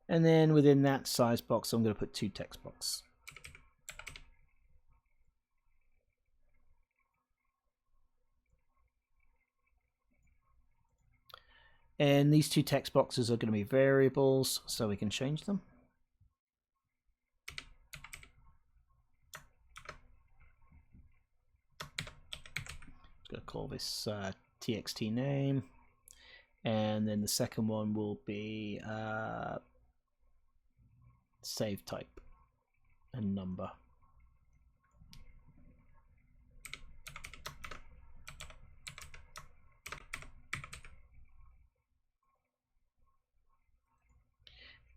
And then within that size box, I'm going to put 2 text boxes. And these 2 text boxes are going to be variables, so we can change them. I'm going to call this txt name. And then the second one will be save type and number.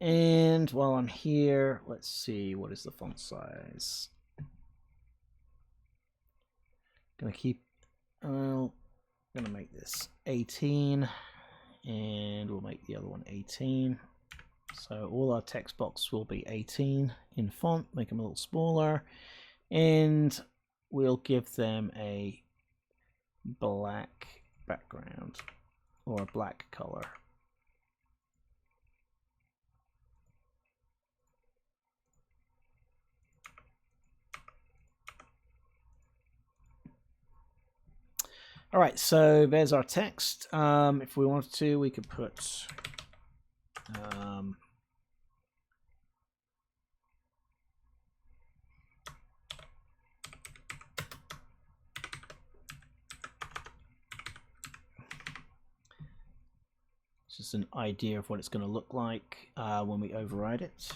And while I'm here, let's see, what is the font size? Gonna keep, gonna make this 18, and we'll make the other one 18. So all our text box will be 18 in font, make them a little smaller, and we'll give them a black background or a black color. All right, so there's our text. If we wanted to, we could put just an idea of what it's going to look like when we override it.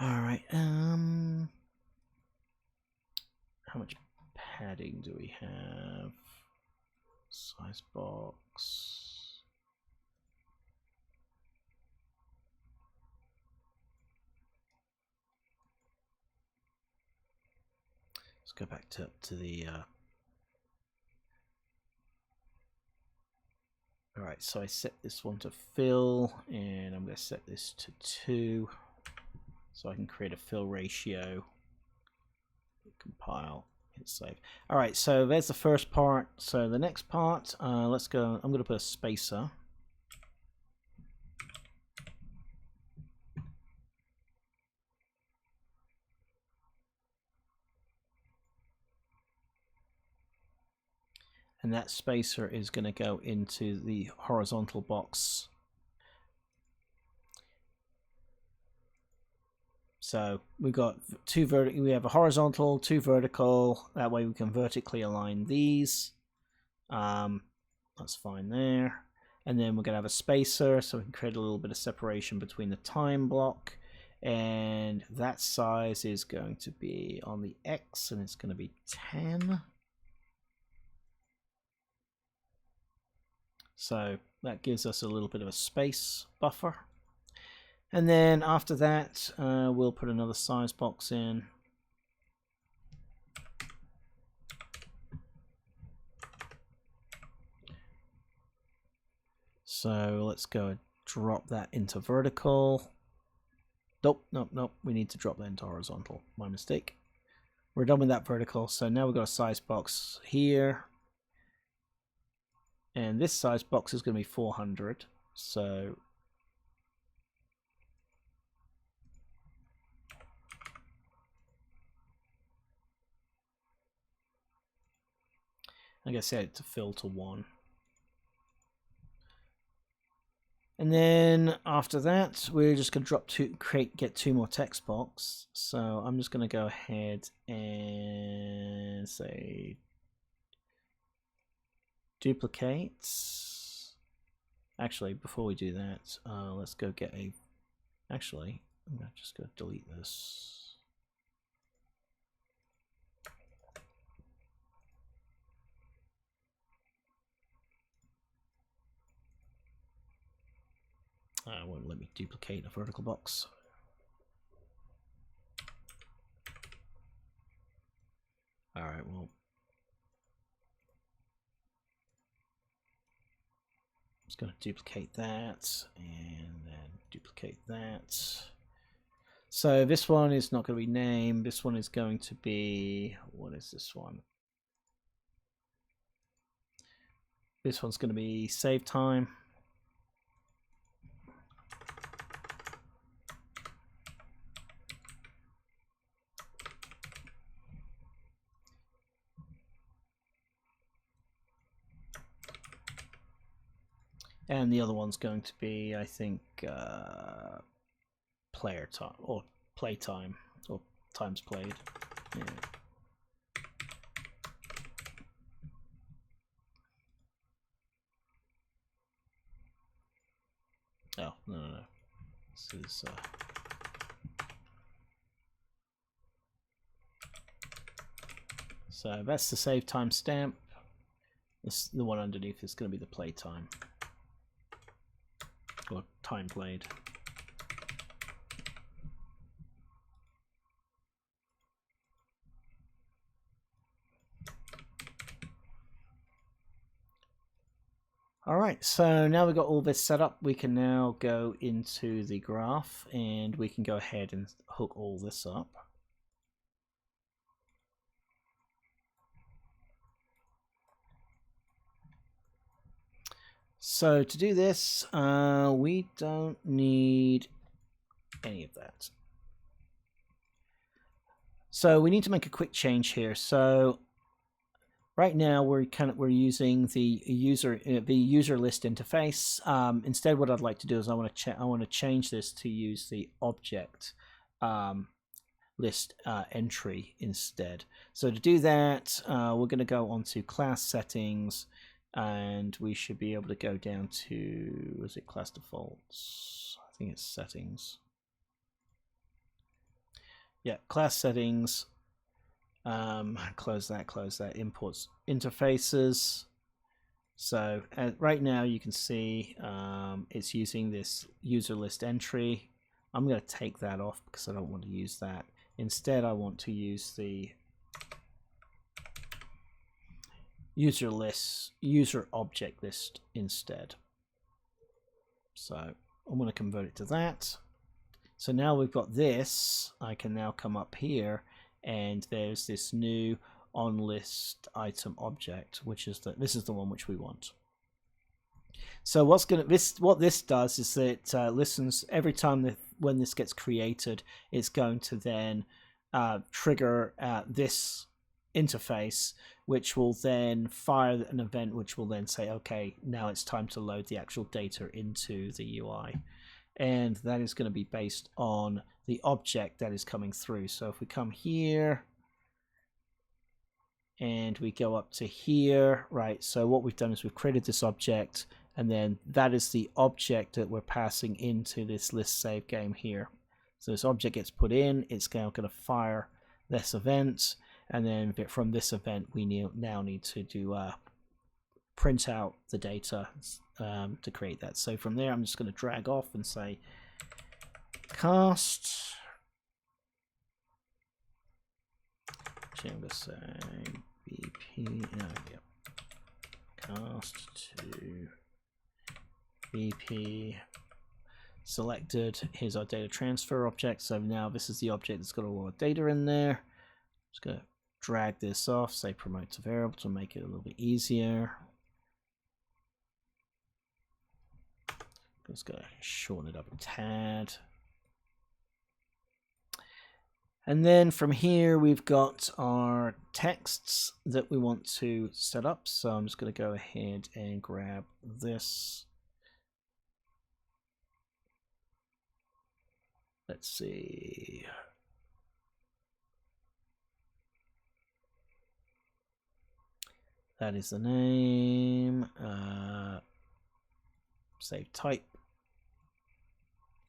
All right. How much padding do we have? Size box. Let's go back to the. All right, so I set this one to fill, and I'm going to set this to 2, so I can create a fill ratio. Compile, hit save. All right, so there's the first part. So the next part, let's go. I'm going to put a spacer. And that spacer is going to go into the horizontal box. So we've got 2 vertical, we have a horizontal, 2 vertical. That way we can vertically align these. That's fine there. And then we're going to have a spacer, so we can create a little bit of separation between the time block. And that size is going to be on the X, and it's going to be 10. So that gives us a little bit of a space buffer. And then after that, we'll put another size box in. So let's go drop that into vertical. Nope, nope, nope. We need to drop that into horizontal. My mistake. We're done with that vertical. So now we've got a size box here. And this size box is going to be 400. So I'm going to set it to fill to 1. And then after that, we're just going to drop get 2 more text box. So I'm just going to go ahead and say duplicate. Actually, before we do that, let's go get a. Actually, I'm going to just go delete this. It won't let me duplicate a vertical box. All right, well, going to duplicate that and then duplicate that. So this one is not going to be name. This one is going to be, what is this one? This one's going to be save time. And the other one's going to be, I think, player time or play time or times played. Yeah. Oh, no. This is so that's the save time stamp. The one underneath is going to be the play time or time played. Alright, so now we've got all this set up, we can now go into the graph and we can go ahead and hook all this up. So to do this, we don't need any of that. So we need to make a quick change here. So right now we're using the user list interface. Instead, what I'd like to do is I want to change this to use the object list entry instead. So to do that, we're going to go onto class settings, and we should be able to go down to, was it class defaults? I think it's settings. Yeah, class settings. Close that. Imports interfaces. So right now you can see it's using this user list entry. I'm going to take that off because I don't want to use that. Instead, I want to use the user object list instead. So I'm going to convert it to that. So now we've got this. I can now come up here, and there's this new on list item object, which is this is the one which we want. So what this does is that it listens every time when this gets created. It's going to then trigger this interface, which will then fire an event, which will then say, okay, now it's time to load the actual data into the UI. And that is going to be based on the object that is coming through. So if we come here and we go up to here, right, so what we've done is we've created this object, and then that is the object that we're passing into this list save game here. So this object gets put in, it's now going to fire this event, and then from this event we now need to do print out the data to create that. So from there I'm just going to drag off and say cast, actually I'm going to say BP, cast to BP selected. Here's our data transfer object. So now this is the object that's got a lot of data in there. Just going to drag this off, say promote to variable to make it a little bit easier. Just going to shorten it up a tad. And then from here we've got our texts that we want to set up. So I'm just going to go ahead and grab this. Let's see. That is the name. Save type.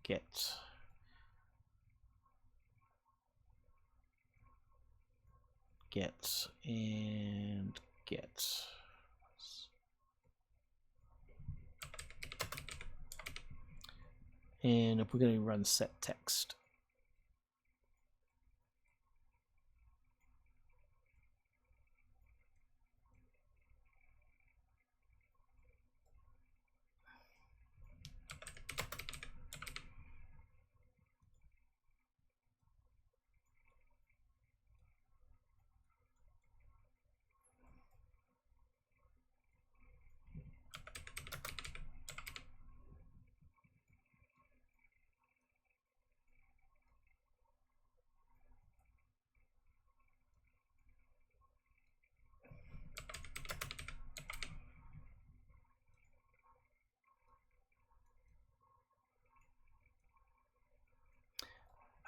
Get. Get and get. And if we're going to run set text.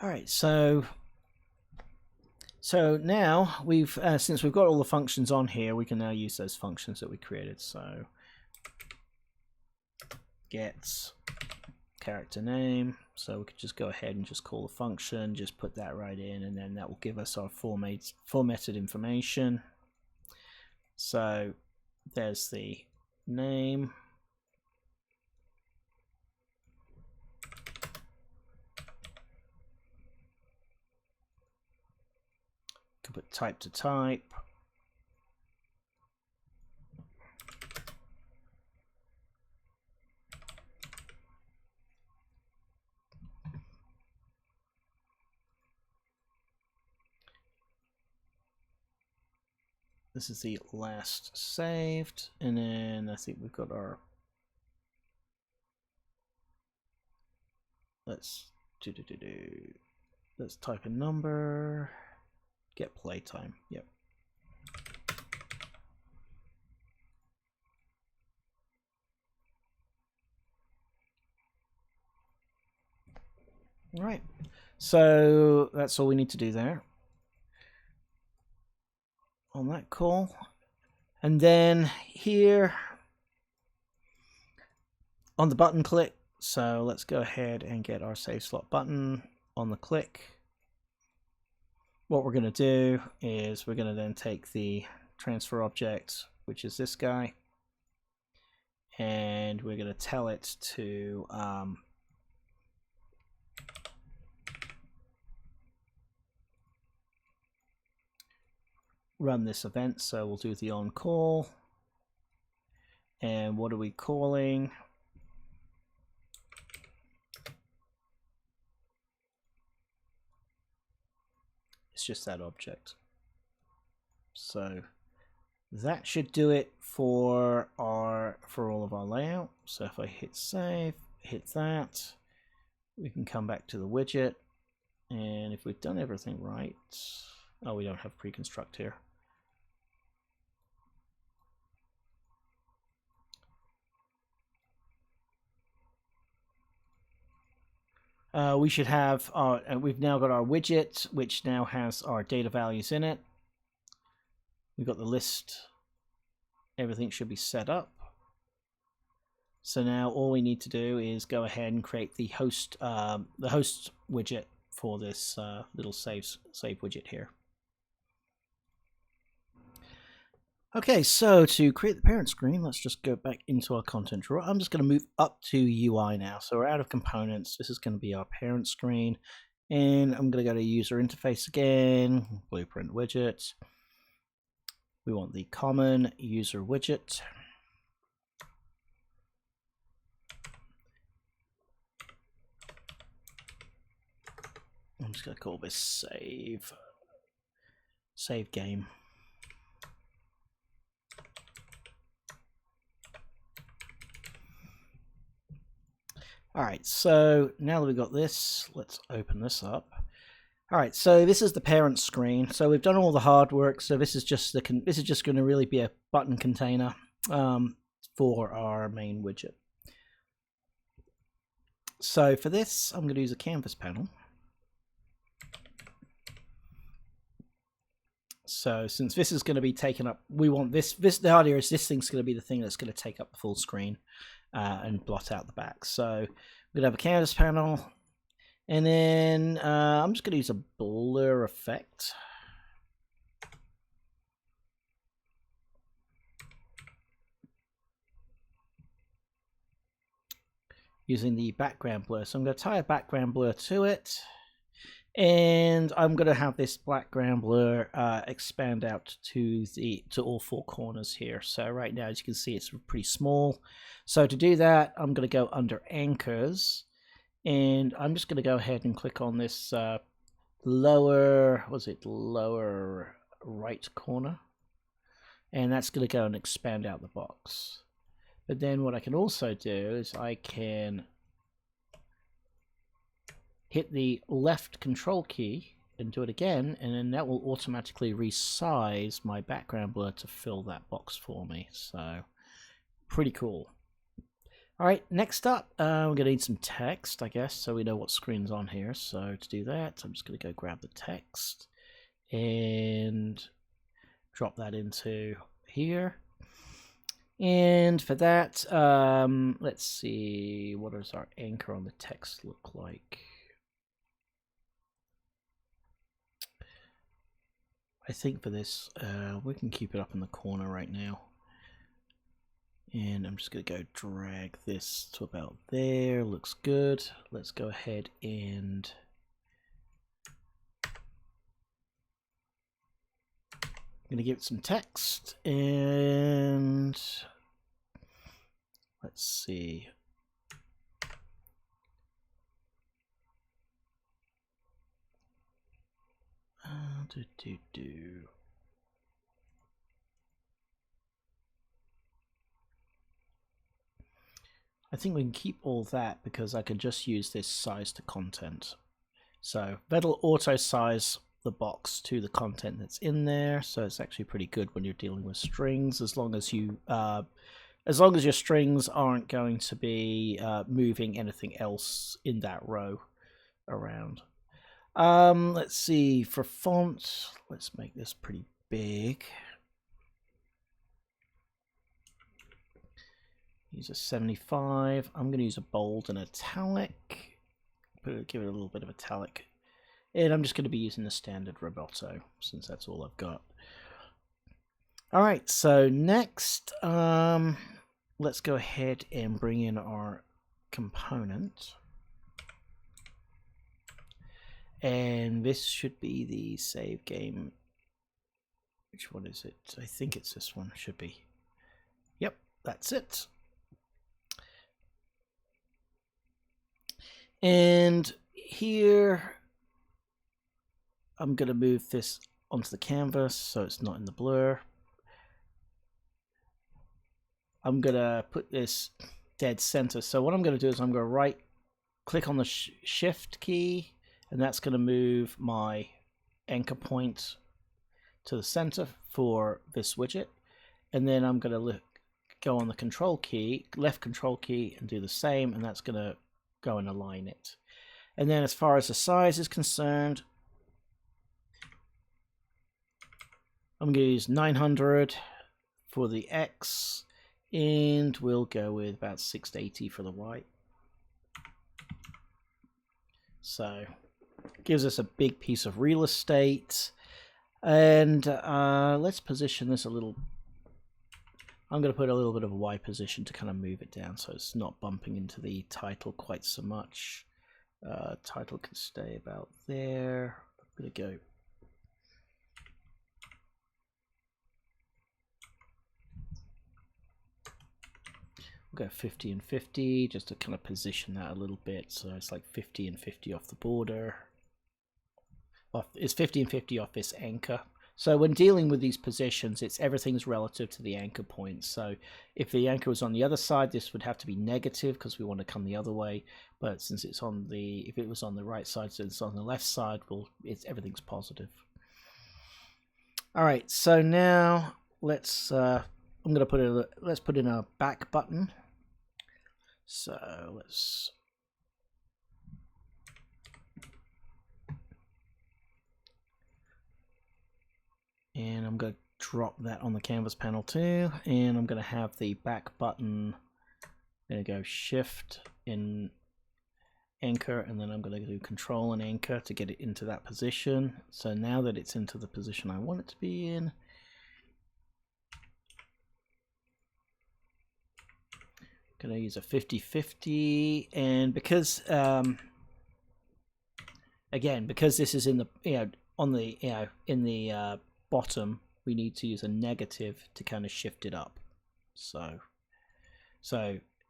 All right, so now we've since we've got all the functions on here, we can now use those functions that we created. So get character name, so we could just go ahead and just call the function, just put that right in, and then that will give us our formatted information. So there's the name. Could put type to type. This is the last saved, and then I think we've got our, let's type a number, get playtime. Yep. All right, so that's all we need to do there on that call. And then here on the button click, so let's go ahead and get our save slot button on the click. What we're going to do is we're going to then take the transfer object, which is this guy, and we're going to tell it to run this event. So we'll do the on call, and what are we calling? It's just that object. So that should do it for all of our layout. So if I hit save, hit that, we can come back to the widget, and if we've done everything right, oh, we don't have pre-construct here. We should have our, we've now got our widget, which now has our data values in it. We've got the list. Everything should be set up. So now all we need to do is go ahead and create the host widget for this little save widget here. Okay, so to create the parent screen, let's just go back into our content drawer. I'm just going to move up to UI now. So we're out of components. This is going to be our parent screen. And I'm going to go to user interface again, blueprint widget. We want the common user widget. I'm just going to call this save game. All right, so now that we've got this, let's open this up. All right, so this is the parent screen. So we've done all the hard work. So this is just going to really be a button container for our main widget. So for this, I'm going to use a canvas panel. So since this is going to be taken up, we want this. The idea is this thing's going to be the thing that's going to take up the full screen. And blot out the back. So we're going to have a canvas panel, and then I'm just going to use a blur effect. Using the background blur. So I'm going to tie a background blur to it, and I'm going to have this background blur expand out to all four corners here. So right now, as you can see, it's pretty small. So to do that, I'm going to go under anchors, and I'm just going to go ahead and click on this lower right corner, and that's going to go and expand out the box. But then what I can also do is I can hit the left control key and do it again, and then that will automatically resize my background blur to fill that box for me. So pretty cool. All right, next up, we're going to need some text, I guess, so we know what screen's on here. So to do that, I'm just going to go grab the text and drop that into here. And for that, let's see, what does our anchor on the text look like? I think for this, we can keep it up in the corner right now. And I'm just going to go drag this to about there. Looks good. Let's go ahead and I'm going to give it some text. And let's see. I think we can keep all that because I can just use this size to content. So that'll auto size the box to the content that's in there. So it's actually pretty good when you're dealing with strings, as long as your strings aren't going to be moving anything else in that row around. Let's see, for font, let's make this pretty big. Use a 75. I'm going to use a bold and italic. Give it a little bit of italic. And I'm just going to be using the standard Roboto, since that's all I've got. Alright, so next, let's go ahead and bring in our component. And this should be the save game. Which one is it? I think it's this one. Should be. Yep, that's it. And here, I'm going to move this onto the canvas so it's not in the blur. I'm going to put this dead center. So what I'm going to do is I'm going to click on the shift key, and that's going to move my anchor point to the center for this widget. And then I'm going to go on the control key, left control key, and do the same, and that's going to go and align it. And then as far as the size is concerned, I'm going to use 900 for the X, and we'll go with about 680 for the Y. So gives us a big piece of real estate. And let's position this a little. I'm going to put a little bit of a Y position to kind of move it down so it's not bumping into the title quite so much. Title can stay about there. I'm going to go. We'll go 50 and 50 just to kind of position that a little bit. So it's like 50 and 50 off the border. It's 50 and 50 off this anchor. So when dealing with these positions, everything's relative to the anchor point. So if the anchor was on the other side, this would have to be negative because we want to come the other way. But since it's on if it was on the right side, so it's on the left side, well, everything's positive. All right, so now let's let's put in a back button. So let's. And I'm going to drop that on the canvas panel too. And I'm going to have the back button. I'm going to go shift in anchor, and then I'm going to do control and anchor to get it into that position. So now that it's into the position I want it to be in, I'm going to use a 50-50. And because, again, because this is in the, in the bottom, we need to use a negative to kind of shift it up. So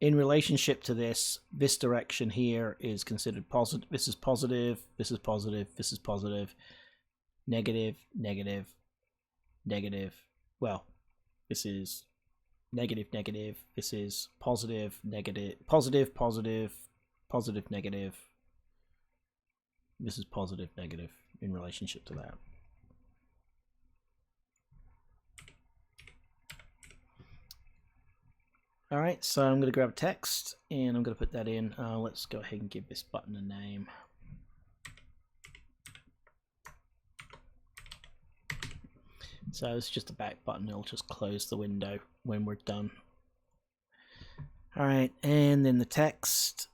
in relationship to this direction here is considered positive. This is positive, this is positive, this is positive, negative, negative, negative. Well, this is negative, negative, this is positive, negative, positive, positive, positive, negative. This is positive, negative in relationship to that. Alright, so I'm going to grab a text and I'm going to put that in. Let's go ahead and give this button a name. So it's just a back button, it'll just close the window when we're done. Alright, and then the text.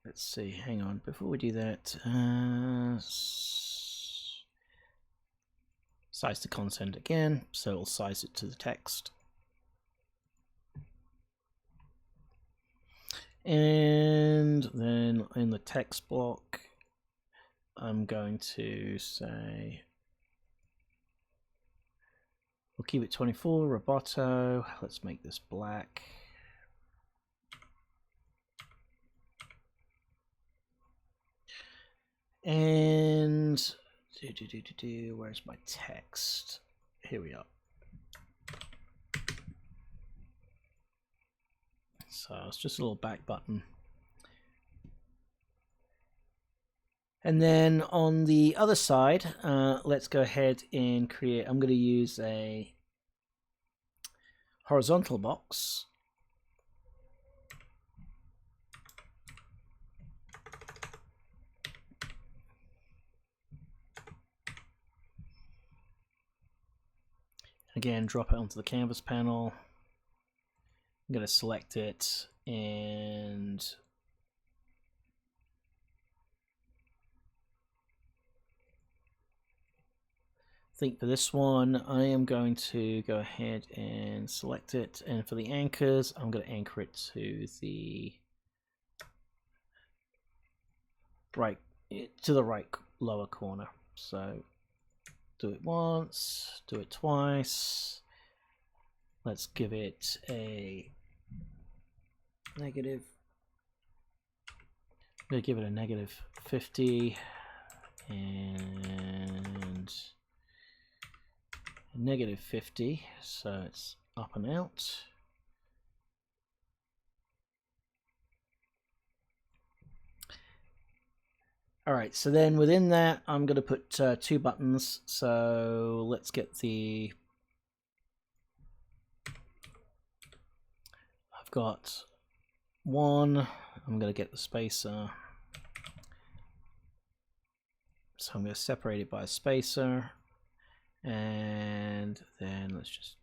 Let's see, hang on, before we do that, size the content again, so it'll size it to the text. And then in the text block, I'm going to say, we'll keep it 24, Roboto, let's make this black. And where's my text? Here we are. So it's just a little back button. And then on the other side, let's go ahead and create, I'm going to use a horizontal box. Again, drop it onto the canvas panel. I'm going to select it, and I think for this one I am going to go ahead and select it, and for the anchors I'm going to anchor it to the right lower corner. So do it once, do it twice. Let's give it a negative. I'm going to give it a negative 50 and negative 50, so it's up and out. Alright, so then within that I'm going to put 2 buttons. So let's get the, I've got 1, I'm going to get the spacer. So I'm going to separate it by a spacer, and then I'm just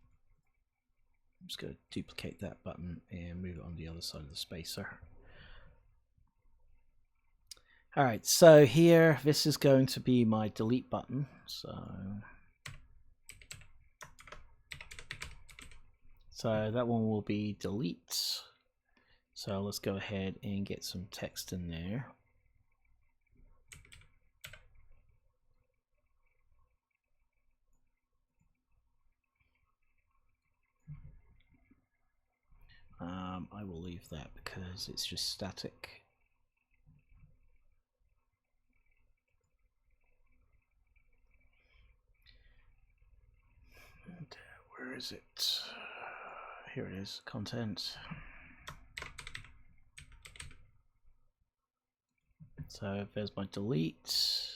going to duplicate that button and move it on the other side of the spacer. Alright, so here this is going to be my delete button. So that one will be delete. So let's go ahead and get some text in there. I will leave that because it's just static. And where is it? Here it is, content. So there's my delete.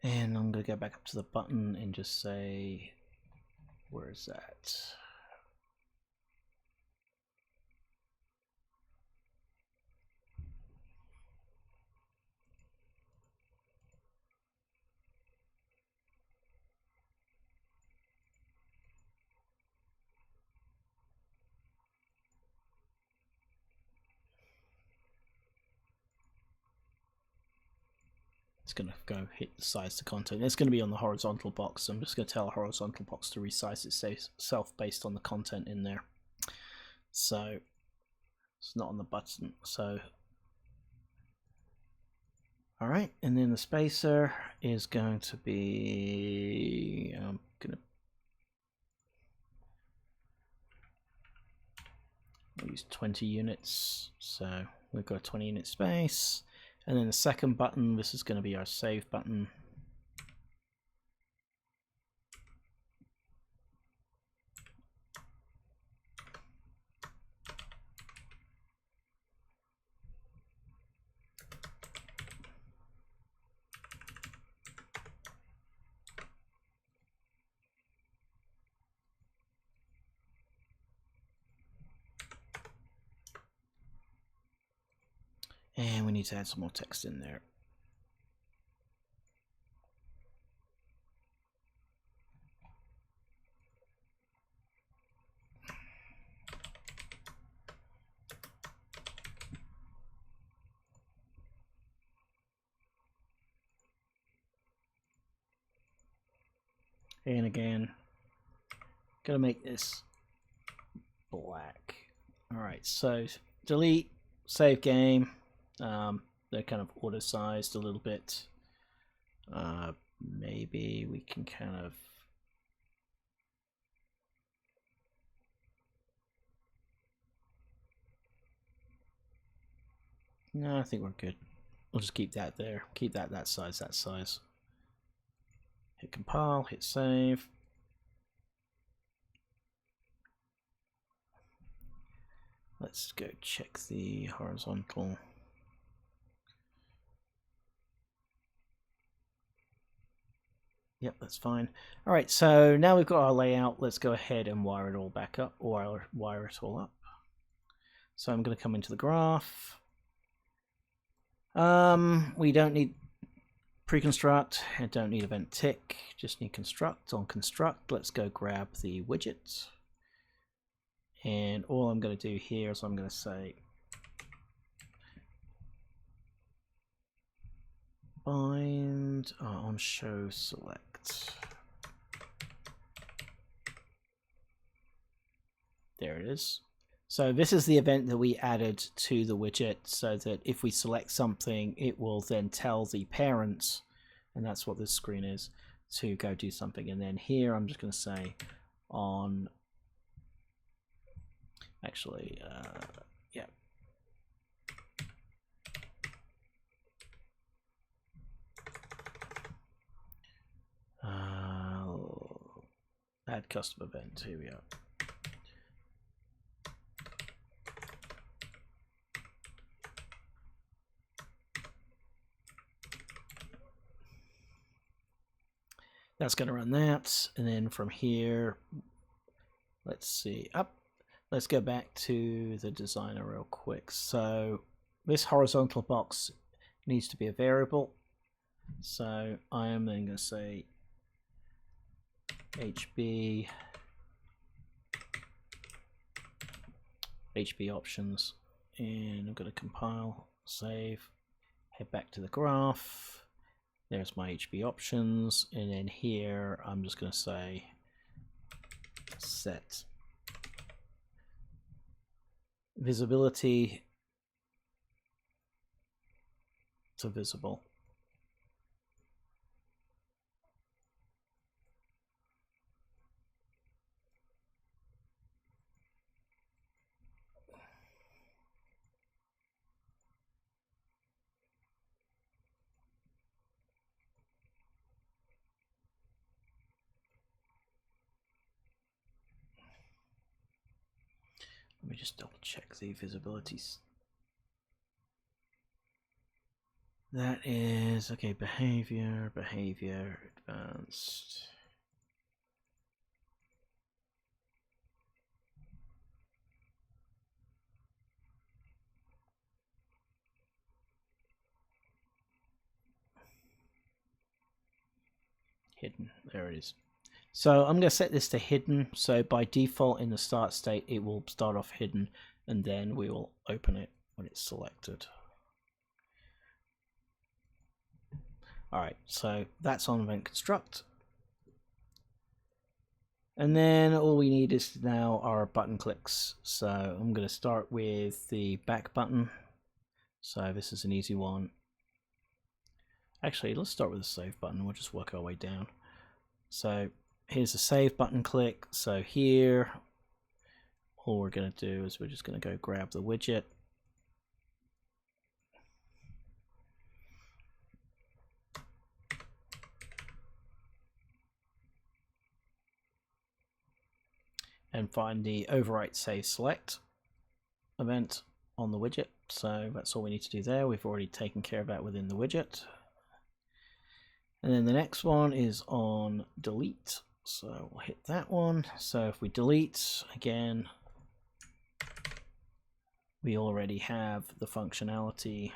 And I'm going to go back up to the button and just say, where is that? It's going to go hit size the content. It's going to be on the horizontal box. So I'm just going to tell a horizontal box to resize itself based on the content in there. So it's not on the button. So all right, and then the spacer is going to be, I'm going to use 20 units. So we've got a 20 unit space. And then the second button, this is going to be our save button. And we need to add some more text in there. And again, gonna make this black. Alright, so delete, save game. They're kind of auto-sized a little bit. Maybe we can kind of... No, I think we're good. We'll just keep that there. Keep that size, that size. Hit compile, hit save. Let's go check the horizontal. Yep, that's fine. All right, so now we've got our layout. Let's go ahead and wire it all back up, or wire it all up. So I'm going to come into the graph. We don't need pre-construct. I don't need event tick. Just need construct. On construct, let's go grab the widget. And all I'm going to do here is I'm going to say bind on show select. There it is. So this is the event that we added to the widget, so that if we select something, it will then tell the parents, and that's what this screen is, to go do something. And then here I'm just going to say on, actually, yeah. Add custom event, here we are. That's going to run that, and then from here, let's see, up. Let's go back to the designer real quick. So this horizontal box needs to be a variable. So I am then going to say HB options, and I'm going to compile, save, head back to the graph. There's my HB options, and then here I'm just going to say set visibility to visible. Let me just double check the visibilities. That is, okay, behavior, advanced. Hidden, there it is. So I'm going to set this to hidden. So by default in the start state, it will start off hidden, and then we will open it when it's selected. All right, so that's on event construct. And then all we need is now our button clicks. So I'm going to start with the back button. So this is an easy one. Actually, let's start with the save button. We'll just work our way down. So here's the save button click. So here, all we're going to do is we're just going to go grab the widget. And find the overwrite save select event on the widget. So that's all we need to do there. We've already taken care of that within the widget. And then the next one is on delete. So we'll hit that one. So if we delete again, we already have the functionality.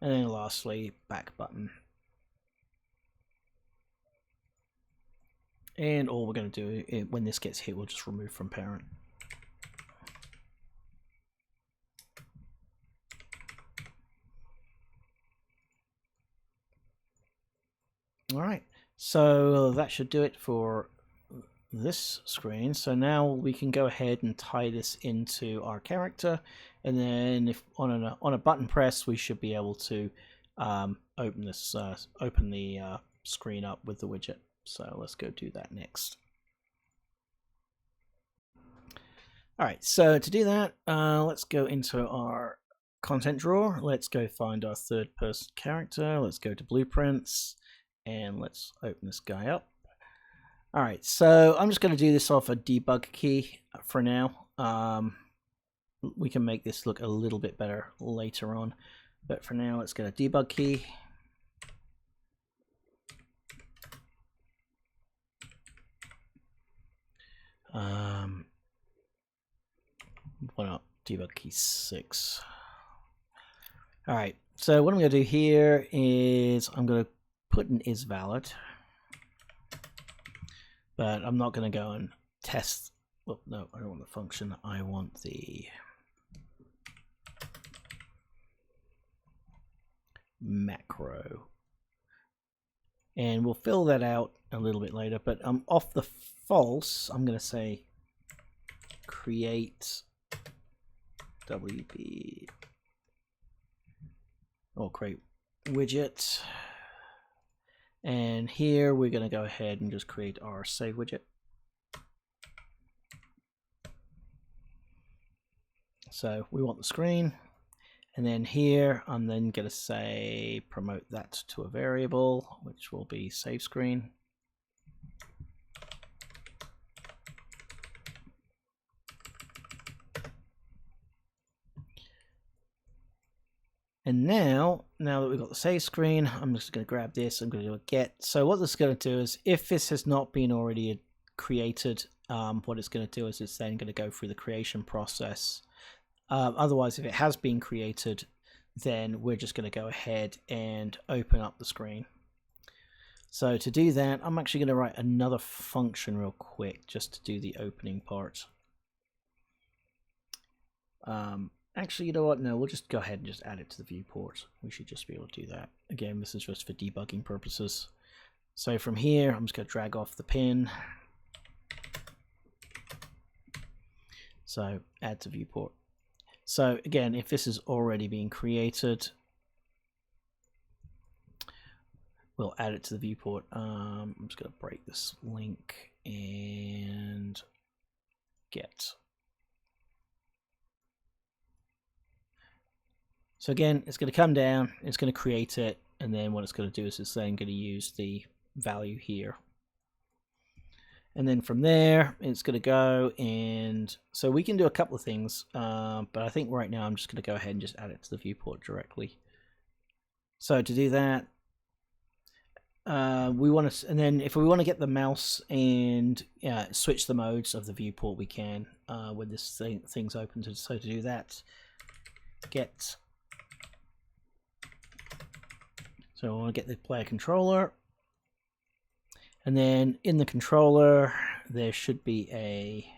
And then lastly, back button. And all we're going to do, when this gets hit, we'll just remove from parent. All right, so that should do it for this screen. So now we can go ahead and tie this into our character, and then if on a button press, we should be able to open the screen up with the widget. So let's go do that next. All right, so to do that, let's go into our content drawer. Let's go find our third person character. Let's go to blueprints and let's open this guy up. All right, so I'm just going to do this off a debug key for now. We can make this look a little bit better later on, but for now, let's get a debug key. Why not debug key 6? All right, so what I'm going to do here is I'm going to put an is valid, but I'm not going to go and test. Well, no, I don't want the function. I want the macro, and we'll fill that out a little bit later. But off the false, I'm going to say create WB or create widget. And here we're going to go ahead and just create our save widget. So we want the screen, and then here I'm then going to say promote that to a variable, which will be save screen. And now that we've got the save screen, I'm just going to grab this. I'm going to do a get. So what this is going to do is, if this has not been already created, what it's going to do is it's then going to go through the creation process. Otherwise, if it has been created, then we're just going to go ahead and open up the screen. So to do that, I'm actually going to write another function real quick just to do the opening part. Actually, you know what? No, we'll just go ahead and just add it to the viewport. We should just be able to do that. Again, this is just for debugging purposes. So from here, I'm just going to drag off the pin. So add to viewport. So again, if this is already being created, we'll add it to the viewport. I'm just going to break this link and get. So again, it's going to come down, it's going to create it, and then what it's going to do is it's then going to use the value here. And then from there, it's going to go, and so we can do a couple of things, but I think right now I'm just going to go ahead and just add it to the viewport directly. So to do that, we want to, and then if we want to get the mouse and switch the modes of the viewport, we can when this thing's open. So to do that, get. So I want to get the player controller, and then in the controller there should be a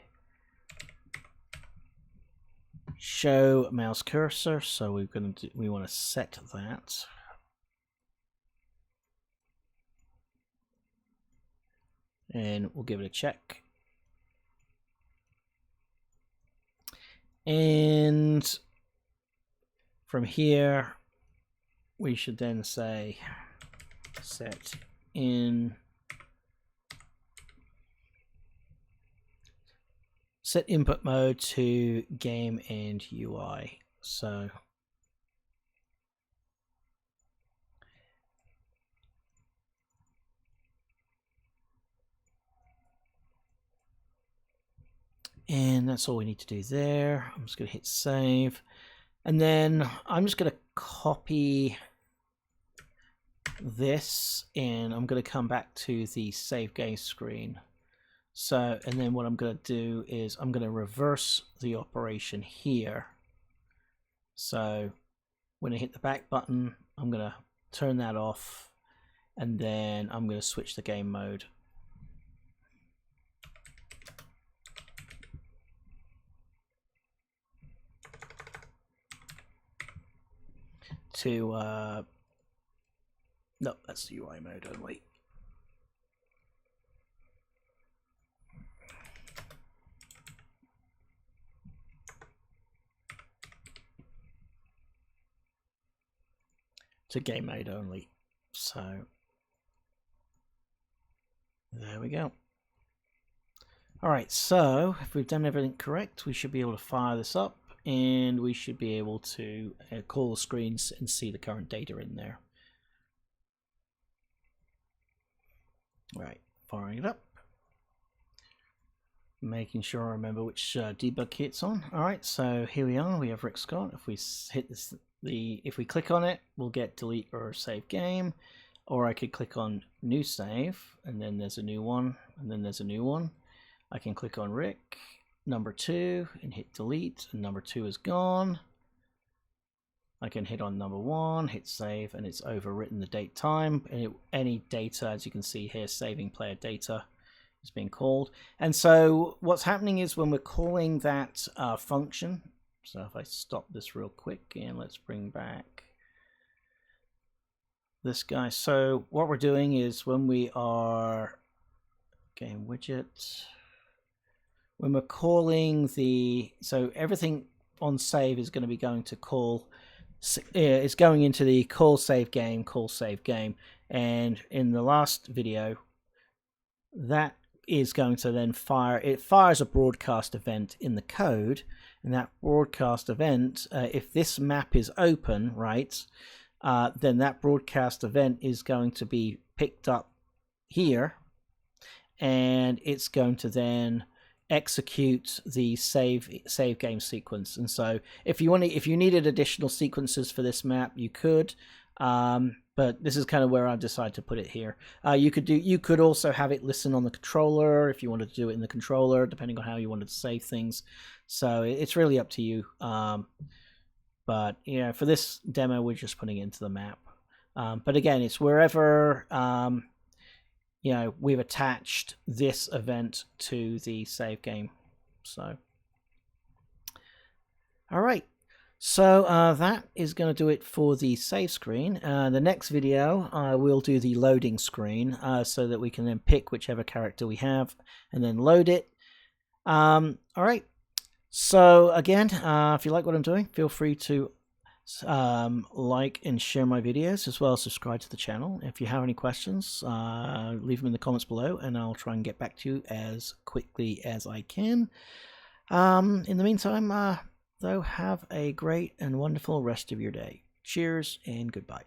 show mouse cursor. So we want to set that, and we'll give it a check. And from here, we should then say set input mode to game and UI. So and that's all we need to do there. I'm just going to hit save, and then I'm just going to copy this in. I'm going to come back to the save game screen. So, and then what I'm going to do is I'm going to reverse the operation here. So when I hit the back button, I'm going to turn that off, and then I'm going to switch the game mode. To no, that's the UI mode only. To game mode only. So there we go. All right, so if we've done everything correct, we should be able to fire this up, and we should be able to call the screens and see the current data in there. All right, firing it up. Making sure I remember which debug key it's on. All right, so here we are. We have Rick Scott. If we hit this, if we click on it, we'll get delete or save game. Or I could click on new save, and then there's a new one, and then there's a new one. I can click on Rick, number 2, and hit delete, and number 2 is gone. I can hit on number 1, hit save, and it's overwritten the date time. And any data, as you can see here, saving player data is being called. And so what's happening is when we're calling that function, so if I stop this real quick and let's bring back this guy. So what we're doing is when we are game widget, when we're calling the, so everything on save is going to be going to call, it's going into the call save game, and in the last video that is going to then fire, it fires a broadcast event in the code, and that broadcast event, if this map is open, right, then that broadcast event is going to be picked up here, and it's going to then execute the save game sequence. And so if you needed additional sequences for this map, you could, but this is kind of where I decided to put it here. You could also have it listen on the controller if you wanted to do it in the controller, depending on how you wanted to save things. So it's really up to you. But yeah, for this demo, we're just putting it into the map. But again, it's wherever we've attached this event to the save game. So, all right. So that is going to do it for the save screen. The next video, we'll do the loading screen so that we can then pick whichever character we have and then load it. All right. So again, if you like what I'm doing, feel free to like and share my videos, as well as subscribe to the channel. If you have any questions, leave them in the comments below, and I'll try and get back to you as quickly as I can. In the meantime, though, have a great and wonderful rest of your day. Cheers and goodbye.